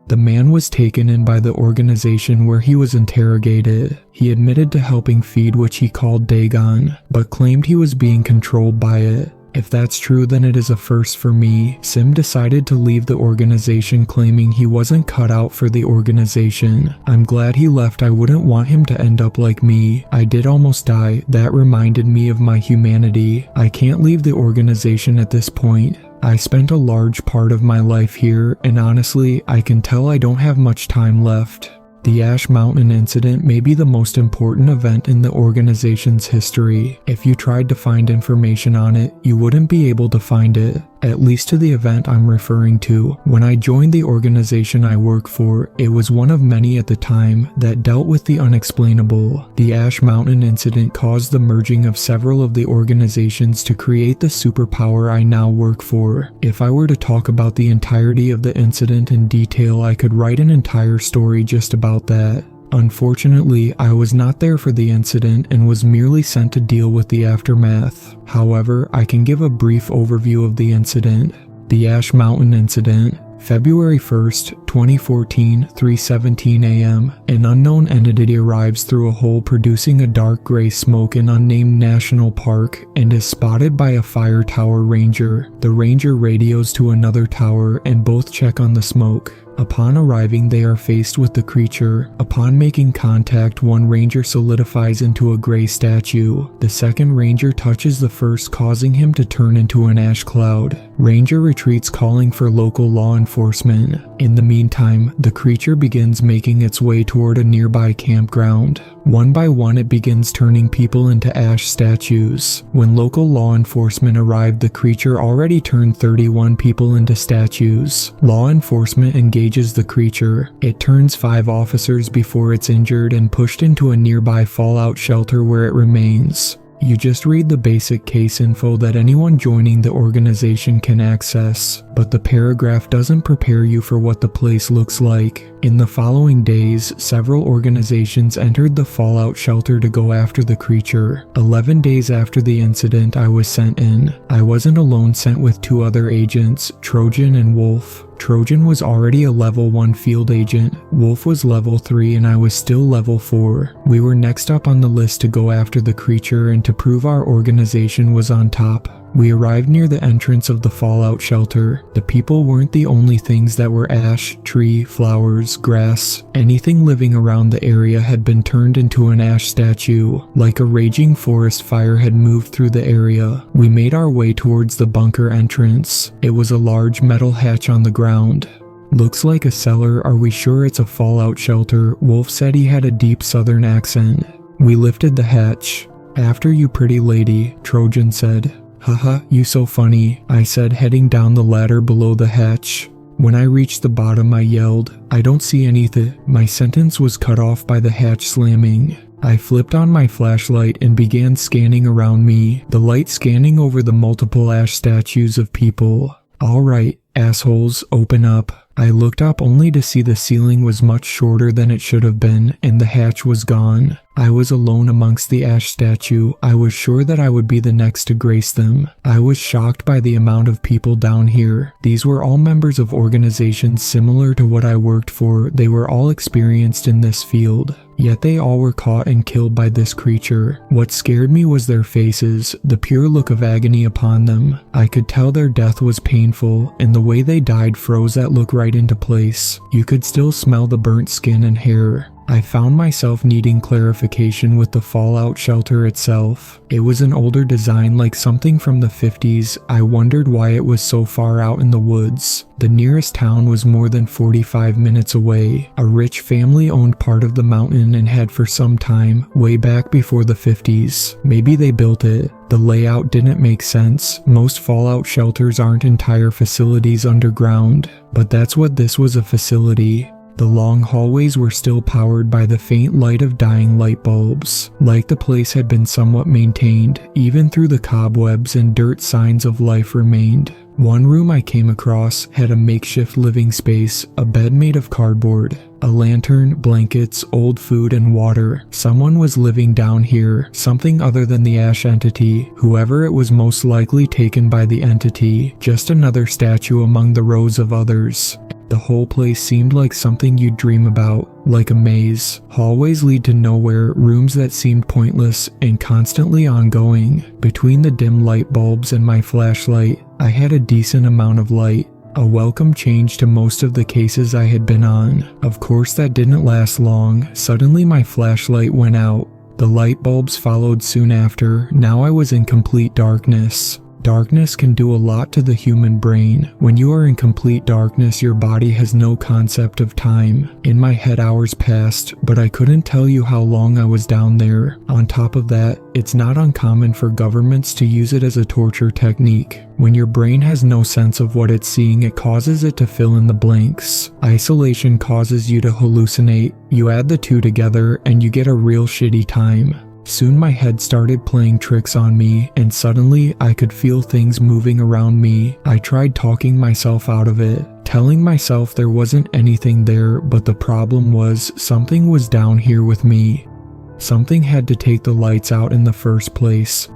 The man was taken in by the organization where he was interrogated. He admitted to helping feed which he called Dagon, but claimed he was being controlled by it. If that's true, then it is a first for me. Sim decided to leave the organization, claiming he wasn't cut out for the organization. I'm glad he left. I wouldn't want him to end up like me. I did almost die. That reminded me of my humanity. I can't leave the organization at this point. I spent a large part of my life here, and honestly, I can tell I don't have much time left. The Ash Mountain incident may be the most important event in the organization's history. If you tried to find information on it, you wouldn't be able to find it. At least to the event I'm referring to. When I joined the organization I work for, it was one of many at the time that dealt with the unexplainable. The Ash Mountain incident caused the merging of several of the organizations to create the superpower I now work for. If I were to talk about the entirety of the incident in detail, I could write an entire story just about that. Unfortunately, I was not there for the incident and was merely sent to deal with the aftermath. However, I can give a brief overview of the incident. The Ash Mountain incident. February 1st, 2014, 3:17 a.m. An unknown entity arrives through a hole producing a dark gray smoke in unnamed national park and is spotted by a fire tower ranger. The ranger radios to another tower and both check on the smoke. Upon arriving, they are faced with the creature. Upon making contact, one ranger solidifies into a gray statue. The second ranger touches the first, causing him to turn into an ash cloud. Ranger retreats, calling for local law enforcement. In the meantime, the creature begins making its way toward a nearby campground. One by one, it begins turning people into ash statues. When local law enforcement arrived, the creature already turned 31 people into statues. Law enforcement engages the creature. It turns 5 officers before it's injured and pushed into a nearby fallout shelter where it remains. You just read the basic case info that anyone joining the organization can access, but the paragraph doesn't prepare you for what the place looks like. In the following days, several organizations entered the fallout shelter to go after the creature. 11 days after the incident, I was sent in. I wasn't alone, sent with 2 other agents, Trojan and Wolf. Trojan was already a level 1 field agent, Wolf was level 3, and I was still level 4. We were next up on the list to go after the creature and to prove our organization was on top. We arrived near the entrance of the fallout shelter. The people weren't the only things that were ash, tree, flowers, grass. Anything living around the area had been turned into an ash statue. Like a raging forest fire had moved through the area. We made our way towards the bunker entrance. It was a large metal hatch on the ground. Looks like a cellar. Are we sure it's a fallout shelter? Wolf said. He had a deep southern accent. We lifted the hatch. After you, pretty lady, Trojan said. Haha, you so funny, I said, heading down the ladder below the hatch. When I reached the bottom, I yelled, I don't see anything. My sentence was cut off by the hatch slamming. I flipped on my flashlight and began scanning around me, the light scanning over the multiple ash statues of people. All right, assholes, open up. I looked up only to see the ceiling was much shorter than it should have been, and the hatch was gone. I was alone amongst the ash statue. I was sure that I would be the next to grace them. I was shocked by the amount of people down here. These were all members of organizations similar to what I worked for. They were all experienced in this field. Yet they all were caught and killed by this creature. What scared me was their faces, the pure look of agony upon them. I could tell their death was painful, and the way they died froze that look right into place. You could still smell the burnt skin and hair. I found myself needing clarification with the fallout shelter itself. It was an older design, like something from the 50s. I wondered why it was so far out in the woods. The nearest town was more than 45 minutes away. A rich family owned part of the mountain and had for some time, way back before the 50s. Maybe they built it. The layout didn't make sense. Most fallout shelters aren't entire facilities underground, but that's what this was, a facility. The long hallways were still powered by the faint light of dying light bulbs. Like the place had been somewhat maintained, even through the cobwebs and dirt, signs of life remained. One room I came across had a makeshift living space, a bed made of cardboard, a lantern, blankets, old food, and water. Someone was living down here, something other than the ash entity. Whoever it was, most likely taken by the entity, just another statue among the rows of others. The whole place seemed like something you'd dream about, like a maze. Hallways lead to nowhere, rooms that seemed pointless and constantly ongoing. Between the dim light bulbs and my flashlight, I had a decent amount of light. A welcome change to most of the cases I had been on. Of course, that didn't last long. Suddenly my flashlight went out. The light bulbs followed soon after. Now I was in complete darkness. Darkness can do a lot to the human brain. When you are in complete darkness, your body has no concept of time. In my head, hours passed, but I couldn't tell you how long I was down there. On top of that, it's not uncommon for governments to use it as a torture technique. When your brain has no sense of what it's seeing, it causes it to fill in the blanks. Isolation causes you to hallucinate. You add the two together, and you get a real shitty time. Soon my head started playing tricks on me, and suddenly I could feel things moving around me. I tried talking myself out of it, telling myself there wasn't anything there, but the problem was something was down here with me. Something had to take the lights out in the first place.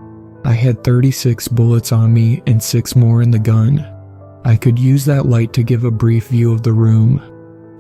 I had 36 bullets on me and 6 more in the gun. I could use that light to give a brief view of the room.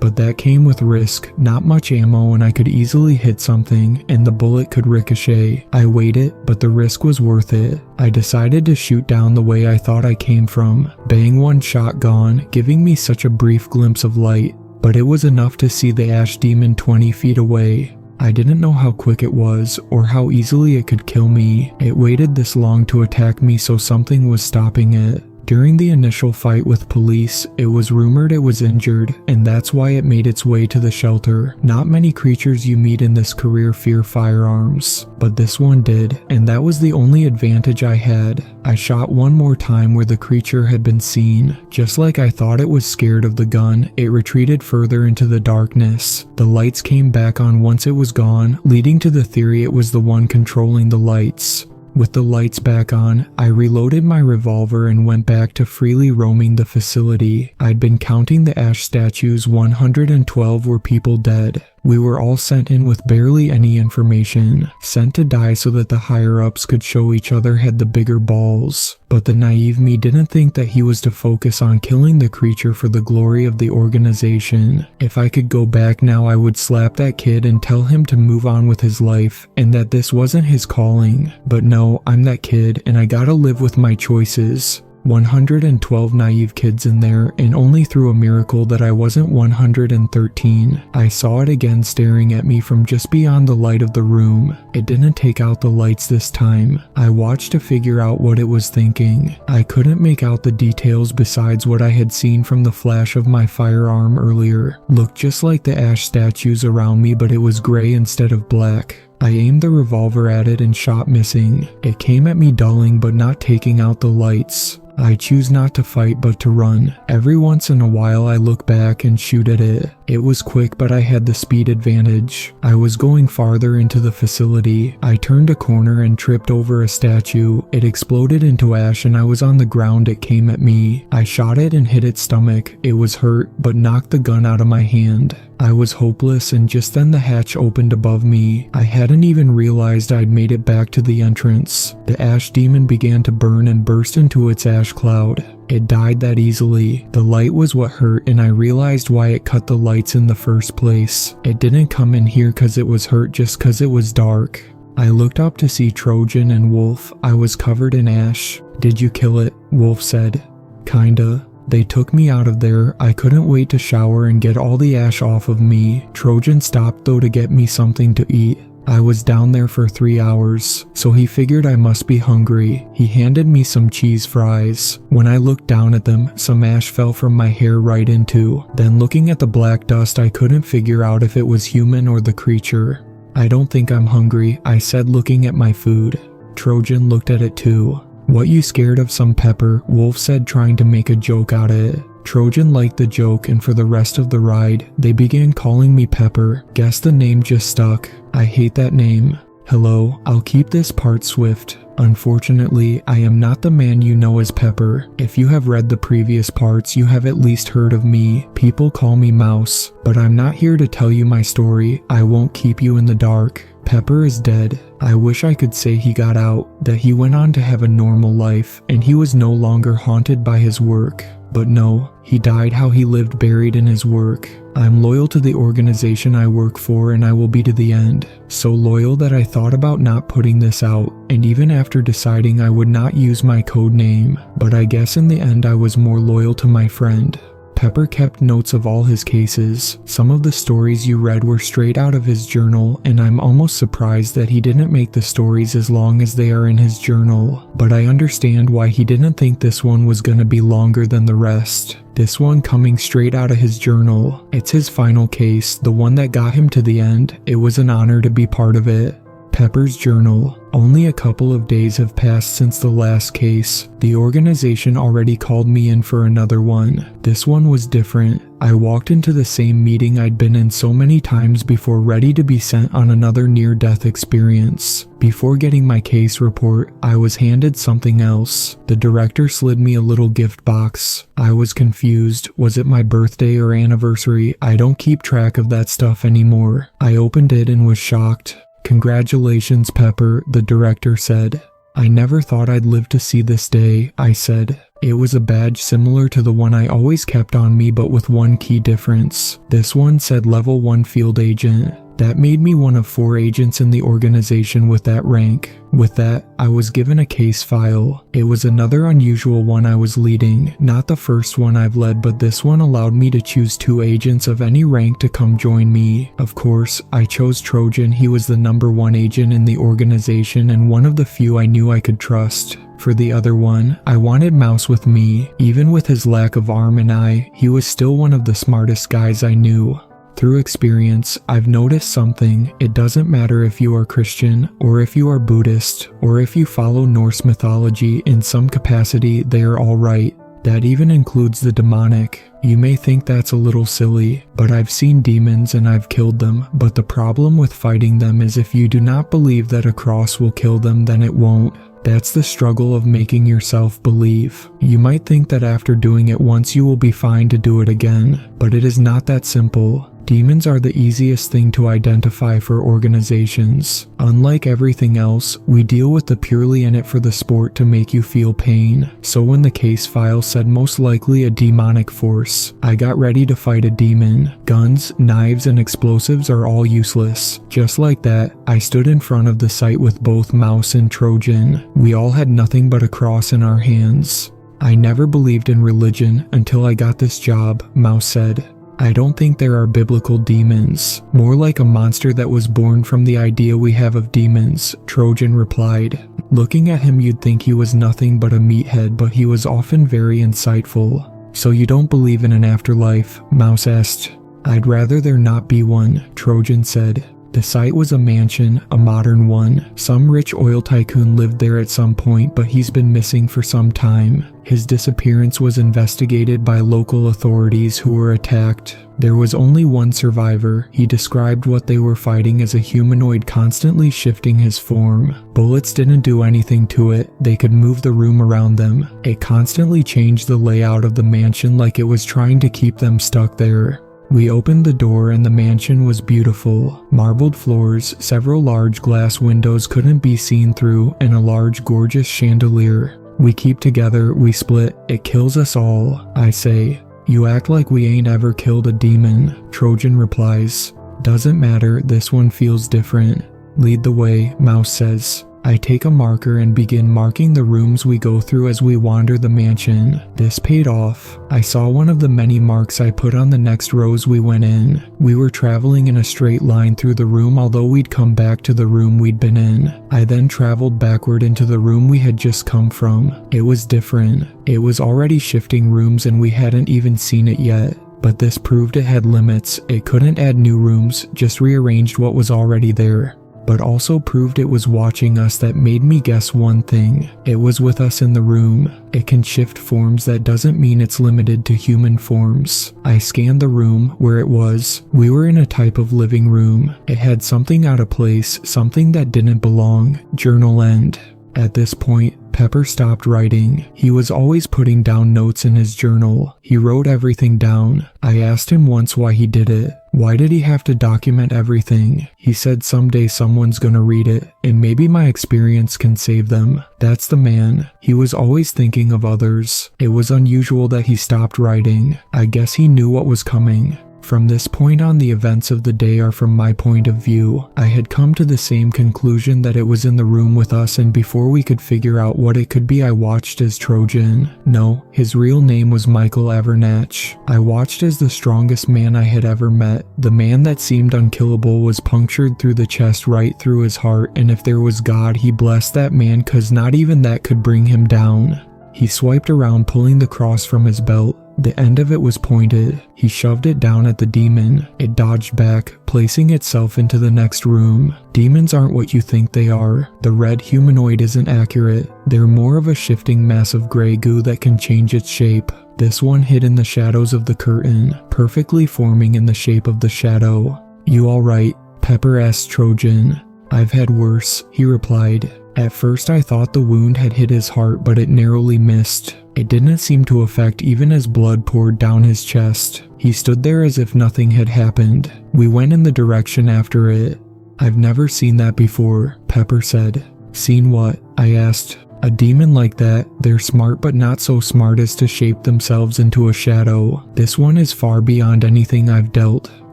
But that came with risk, not much ammo, and I could easily hit something and the bullet could ricochet. I waited, but the risk was worth it. I decided to shoot down the way I thought I came from. Bang, one shot gone, giving me such a brief glimpse of light. but it was enough to see the ash demon 20 feet away. I didn't know how quick it was or how easily it could kill me. It waited this long to attack me, so something was stopping it. During the initial fight with police, it was rumored it was injured, and that's why it made its way to the shelter. Not many creatures you meet in this career fear firearms, but this one did, and that was the only advantage I had. I shot one more time where the creature had been seen. Just like I thought it was scared of the gun, it retreated further into the darkness. The lights came back on once it was gone, leading to the theory it was the one controlling the lights. With the lights back on, I reloaded my revolver and went back to freely roaming the facility. I'd been counting the ash statues. 112 were people dead. We were all sent in with barely any information, sent to die so that the higher-ups could show each other had the bigger balls. But the naive me didn't think that he was to focus on killing the creature for the glory of the organization. If I could go back now, I would slap that kid and tell him to move on with his life, and that this wasn't his calling. But no, I'm that kid, and I gotta live with my choices. 112 naive kids in there, and only through a miracle that I wasn't 113. I saw it again staring at me from just beyond the light of the room. It didn't take out the lights this time. I watched to figure out what it was thinking. I couldn't make out the details besides what I had seen from the flash of my firearm earlier. Looked just like the ash statues around me, but it was gray instead of black. I aimed the revolver at it and shot missing. It came at me dulling but not taking out the lights. I choose not to fight but to run. Every once in a while I look back and shoot at it. It was quick, but I had the speed advantage. I was going farther into the facility. I turned a corner and tripped over a statue. It exploded into ash and I was on the ground. It came at me. I shot it and hit its stomach. It was hurt, but knocked the gun out of my hand. I was hopeless, and just then the hatch opened above me. I hadn't even realized I'd made it back to the entrance. The ash demon began to burn and burst into its ash cloud. It died that easily. The light was what hurt, and I realized why it cut the lights in the first place. It didn't come in here cause it was hurt, just cause it was dark. I looked up to see Trojan and Wolf. I was covered in ash. "Did you kill it?" Wolf said. "Kinda. They took me out of there. I couldn't wait to shower and get all the ash off of me." Trojan stopped though to get me something to eat. I was down there for 3 hours, so he figured I must be hungry. He handed me some cheese fries. When I looked down at them, some ash fell from my hair right into. Then looking at the black dust, I couldn't figure out if it was human or the creature. "I don't think I'm hungry," I said, looking at my food. Trojan looked at it too. "What, you scared of some pepper?" Wolf said, trying to make a joke out of it. Trojan liked the joke, and for the rest of the ride, they began calling me Pepper. Guess the name just stuck. I hate that name. "Hello, I'll keep this part swift. Unfortunately, I am not the man you know as Pepper. If you have read the previous parts, you have at least heard of me. People call me Mouse, but I'm not here to tell you my story. I won't keep you in the dark. Pepper is dead. I wish I could say he got out, that he went on to have a normal life, and he was no longer haunted by his work. But no, he died how he lived, buried in his work. I'm loyal to the organization I work for, and I will be to the end. So loyal that I thought about not putting this out, and even after deciding I would not use my code name. But I guess in the end I was more loyal to my friend. Pepper kept notes of all his cases. Some of the stories you read were straight out of his journal, and I'm almost surprised that he didn't make the stories as long as they are in his journal. But I understand why he didn't think this one was gonna be longer than the rest. This one coming straight out of his journal. It's his final case, the one that got him to the end. It was an honor to be part of it. Pepper's journal. Only a couple of days have passed since the last case. The organization already called me in for another one. This one was different. I walked into the same meeting I'd been in so many times before, ready to be sent on another near-death experience. Before getting my case report, I was handed something else. The director slid me a little gift box. I was confused. Was it my birthday or anniversary? I don't keep track of that stuff anymore. I opened it and was shocked. "Congratulations, Pepper," the director said. "I never thought I'd live to see this day," I said. It was a badge similar to the one I always kept on me, but with one key difference. This one said Level 1 Field Agent. That made me one of 4 agents in the organization with that rank. With that, I was given a case file. It was another unusual one I was leading, not the first one I've led, but this one allowed me to choose 2 agents of any rank to come join me. Of course, I chose Trojan. He was the number 1 agent in the organization and one of the few I knew I could trust. For the other one, I wanted Mouse with me. Even with his lack of arm and eye, he was still one of the smartest guys I knew. Through experience, I've noticed something. It doesn't matter if you are Christian, or if you are Buddhist, or if you follow Norse mythology in some capacity, they are all right. That even includes the demonic. You may think that's a little silly, but I've seen demons and I've killed them, but the problem with fighting them is if you do not believe that a cross will kill them, then it won't. That's the struggle of making yourself believe. You might think that after doing it once you will be fine to do it again, but it is not that simple. Demons are the easiest thing to identify for organizations. Unlike everything else, we deal with the purely in it for the sport to make you feel pain. So when the case file said most likely a demonic force, I got ready to fight a demon. Guns, knives, and explosives are all useless. Just like that, I stood in front of the site with both Mouse and Trojan. We all had nothing but a cross in our hands. I never believed in religion until I got this job, Mouse said. I don't think there are biblical demons. More like a monster that was born from the idea we have of demons, Trojan replied. Looking at him you'd think he was nothing but a meathead, but he was often very insightful. So you don't believe in an afterlife? Mouse asked. I'd rather there not be one, Trojan said. The site was a mansion, a modern one. Some rich oil tycoon lived there at some point, but he's been missing for some time. His disappearance was investigated by local authorities who were attacked. There was only one survivor. He described what they were fighting as a humanoid constantly shifting his form. Bullets didn't do anything to it. They could move the room around them. It constantly changed the layout of the mansion like it was trying to keep them stuck there. We opened the door and the mansion was beautiful. Marbled floors, several large glass windows couldn't be seen through, and a large gorgeous chandelier. We keep together, we split, it kills us all, I say. You act like we ain't ever killed a demon, Trojan replies. Doesn't matter, this one feels different. Lead the way, Mouse says. I take a marker and begin marking the rooms we go through as we wander the mansion. This paid off. I saw one of the many marks I put on the next rows we went in. We were traveling in a straight line through the room although we'd come back to the room we'd been in. I then traveled backward into the room we had just come from. It was different. It was already shifting rooms and we hadn't even seen it yet. But this proved it had limits. It couldn't add new rooms, just rearranged what was already there. But also proved it was watching us. That made me guess one thing. It was with us in the room. It can shift forms. That doesn't mean it's limited to human forms. I scanned the room where it was. We were in a type of living room. It had something out of place, something that didn't belong. Journal end. At this point, Pepper stopped writing. He was always putting down notes in his journal. He wrote everything down. I asked him once why he did it. Why did he have to document everything? He said someday someone's gonna read it, and maybe my experience can save them. That's the man. He was always thinking of others. It was unusual that he stopped writing. I guess he knew what was coming. From this point on, the events of the day are from my point of view. I had come to the same conclusion that it was in the room with us, and before we could figure out what it could be, I watched as Trojan. No, his real name was Michael Avernatch. I watched as the strongest man I had ever met. The man that seemed unkillable was punctured through the chest right through his heart, and if there was God, he blessed that man, cause not even that could bring him down. He swiped around, pulling the cross from his belt. The end of it was pointed. He shoved it down at the demon. It dodged back, placing itself into the next room. Demons aren't what you think they are. The red humanoid isn't accurate. They're more of a shifting mass of gray goo that can change its shape. This one hid in the shadows of the curtain, perfectly forming in the shape of the shadow. You alright? Pepper asked Trojan. I've had worse, he replied. At first I thought the wound had hit his heart, but it narrowly missed. It didn't seem to affect even as blood poured down his chest. He stood there as if nothing had happened. We went in the direction after it. I've never seen that before, Pepper said. Seen what? I asked. A demon like that, they're smart but not so smart as to shape themselves into a shadow. This one is far beyond anything I've dealt,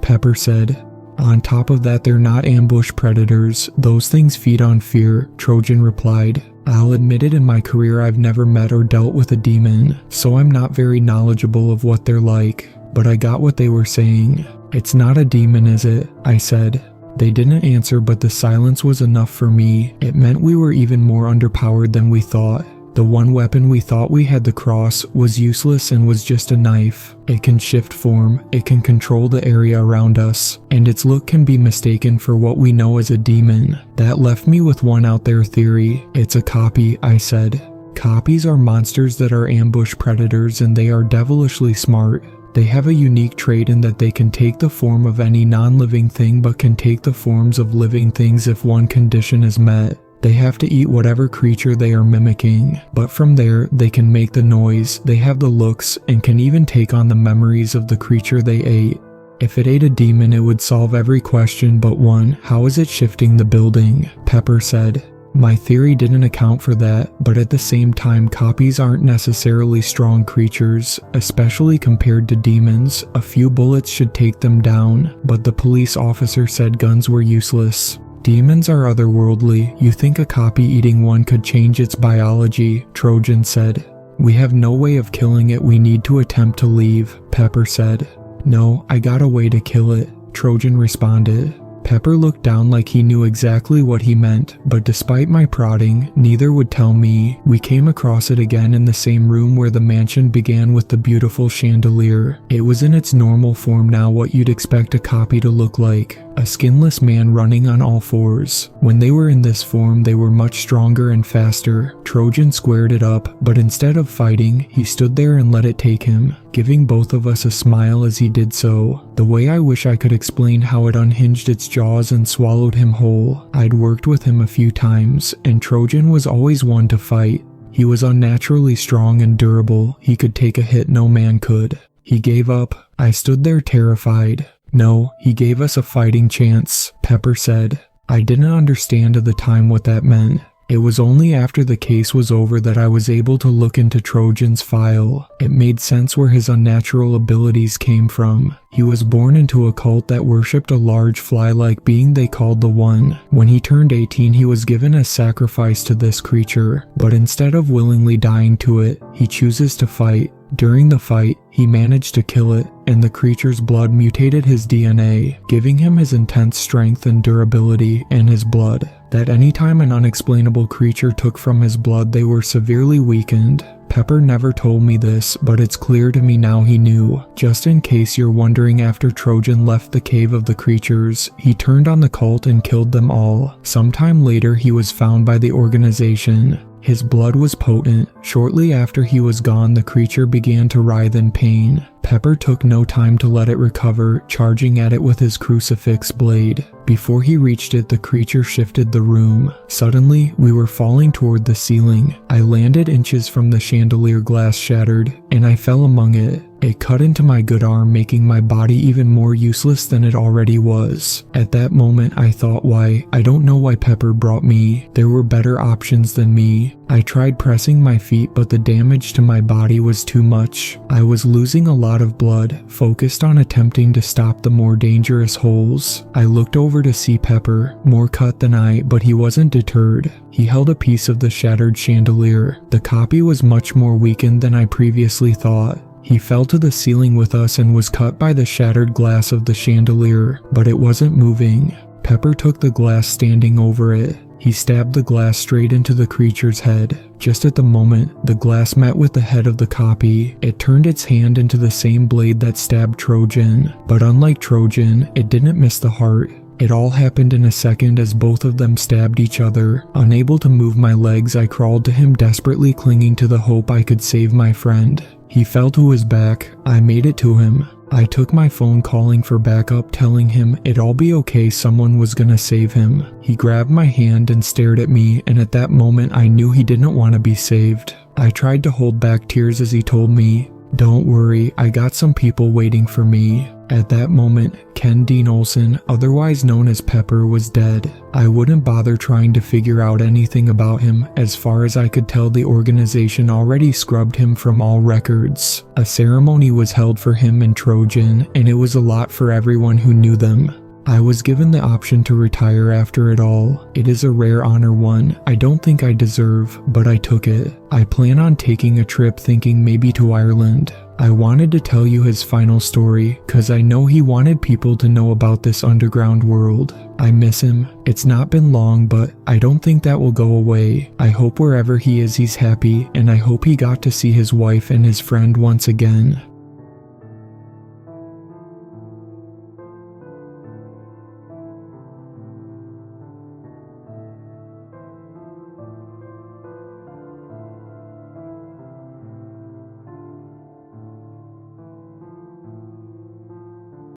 Pepper said. On top of that, they're not ambush predators. Those things feed on fear, Trojan replied. I'll admit it, in my career I've never met or dealt with a demon, so I'm not very knowledgeable of what they're like. But I got what they were saying. It's not a demon, is it? I said. They didn't answer, but the silence was enough for me. It meant we were even more underpowered than we thought. The one weapon we thought we had, the cross, was useless and was just a knife. It can shift form, it can control the area around us, and its look can be mistaken for what we know as a demon. That left me with one out there theory. It's a copy, I said. Copies are monsters that are ambush predators, and they are devilishly smart. They have a unique trait in that they can take the form of any non-living thing but can take the forms of living things if one condition is met. They have to eat whatever creature they are mimicking, but from there, they can make the noise, they have the looks, and can even take on the memories of the creature they ate. If it ate a demon, it would solve every question but one: how is it shifting the building? Pepper said. My theory didn't account for that, but at the same time, copies aren't necessarily strong creatures, especially compared to demons. A few bullets should take them down, but the police officer said guns were useless. Demons are otherworldly. You think a copy eating one could change its biology, Trojan said. We have no way of killing it. We need to attempt to leave, Pepper said. No, I got a way to kill it, Trojan responded. Pepper looked down like he knew exactly what he meant, but despite my prodding, neither would tell me. We came across it again in the same room where the mansion began, with the beautiful chandelier. It was in its normal form now, what you'd expect a copy to look like. A skinless man running on all fours. When they were in this form, they were much stronger and faster. Trojan squared it up, but instead of fighting, he stood there and let it take him, giving both of us a smile as he did so. The way I wish I could explain how it unhinged its jaws and swallowed him whole. I'd worked with him a few times, and Trojan was always one to fight. He was unnaturally strong and durable. He could take a hit no man could. He gave up. I stood there terrified. No, he gave us a fighting chance, Pepper said. I didn't understand at the time what that meant. It was only after the case was over that I was able to look into Trojan's file. It made sense where his unnatural abilities came from. He was born into a cult that worshipped a large fly-like being they called the One. When he turned 18, he was given as sacrifice to this creature, but instead of willingly dying to it, he chooses to fight. During the fight, he managed to kill it, and the creature's blood mutated his DNA, giving him his intense strength and durability in his blood. That anytime an unexplainable creature took from his blood, they were severely weakened. Pepper never told me this, but it's clear to me now he knew. Just in case you're wondering, after Trojan left the cave of the creatures, he turned on the cult and killed them all. Sometime later, he was found by the organization. His blood was potent. Shortly after he was gone, the creature began to writhe in pain. Pepper took no time to let it recover, charging at it with his crucifix blade. Before he reached it, the creature shifted the room. Suddenly, we were falling toward the ceiling. I landed inches from the chandelier, glass shattered, and I fell among it. It cut into my good arm, making my body even more useless than it already was. At that moment, I thought, I don't know why Pepper brought me. There were better options than me. I tried pressing my feet, but the damage to my body was too much. I was losing a lot of blood, focused on attempting to stop the more dangerous holes. I looked over to see Pepper, more cut than I, but he wasn't deterred. He held a piece of the shattered chandelier. The copy was much more weakened than I previously thought. He fell to the ceiling with us and was cut by the shattered glass of the chandelier, but it wasn't moving. Pepper took the glass, standing over it. He stabbed the glass straight into the creature's head. Just at the moment, the glass met with the head of the copy. It turned its hand into the same blade that stabbed Trojan, but unlike Trojan, it didn't miss the heart. It all happened in a second as both of them stabbed each other. Unable to move my legs, I crawled to him, desperately clinging to the hope I could save my friend. He fell to his back. I made it to him. I took my phone, calling for backup, telling him it'd all be okay, someone was gonna save him. He grabbed my hand and stared at me, and at that moment I knew he didn't want to be saved. I tried to hold back tears as he told me, "Don't worry, I got some people waiting for me." At that moment, Ken Dean Olsen, otherwise known as Pepper, was dead. I wouldn't bother trying to figure out anything about him. As far as I could tell, the organization already scrubbed him from all records. A ceremony was held for him and Trojan, and it was a lot for everyone who knew them. I was given the option to retire after it all. It is a rare honor, one I don't think I deserve, but I took it. I plan on taking a trip, thinking maybe to Ireland. I wanted to tell you his final story, cause I know he wanted people to know about this underground world. I miss him. It's not been long, but I don't think that will go away. I hope wherever he is he's happy, and I hope he got to see his wife and his friend once again.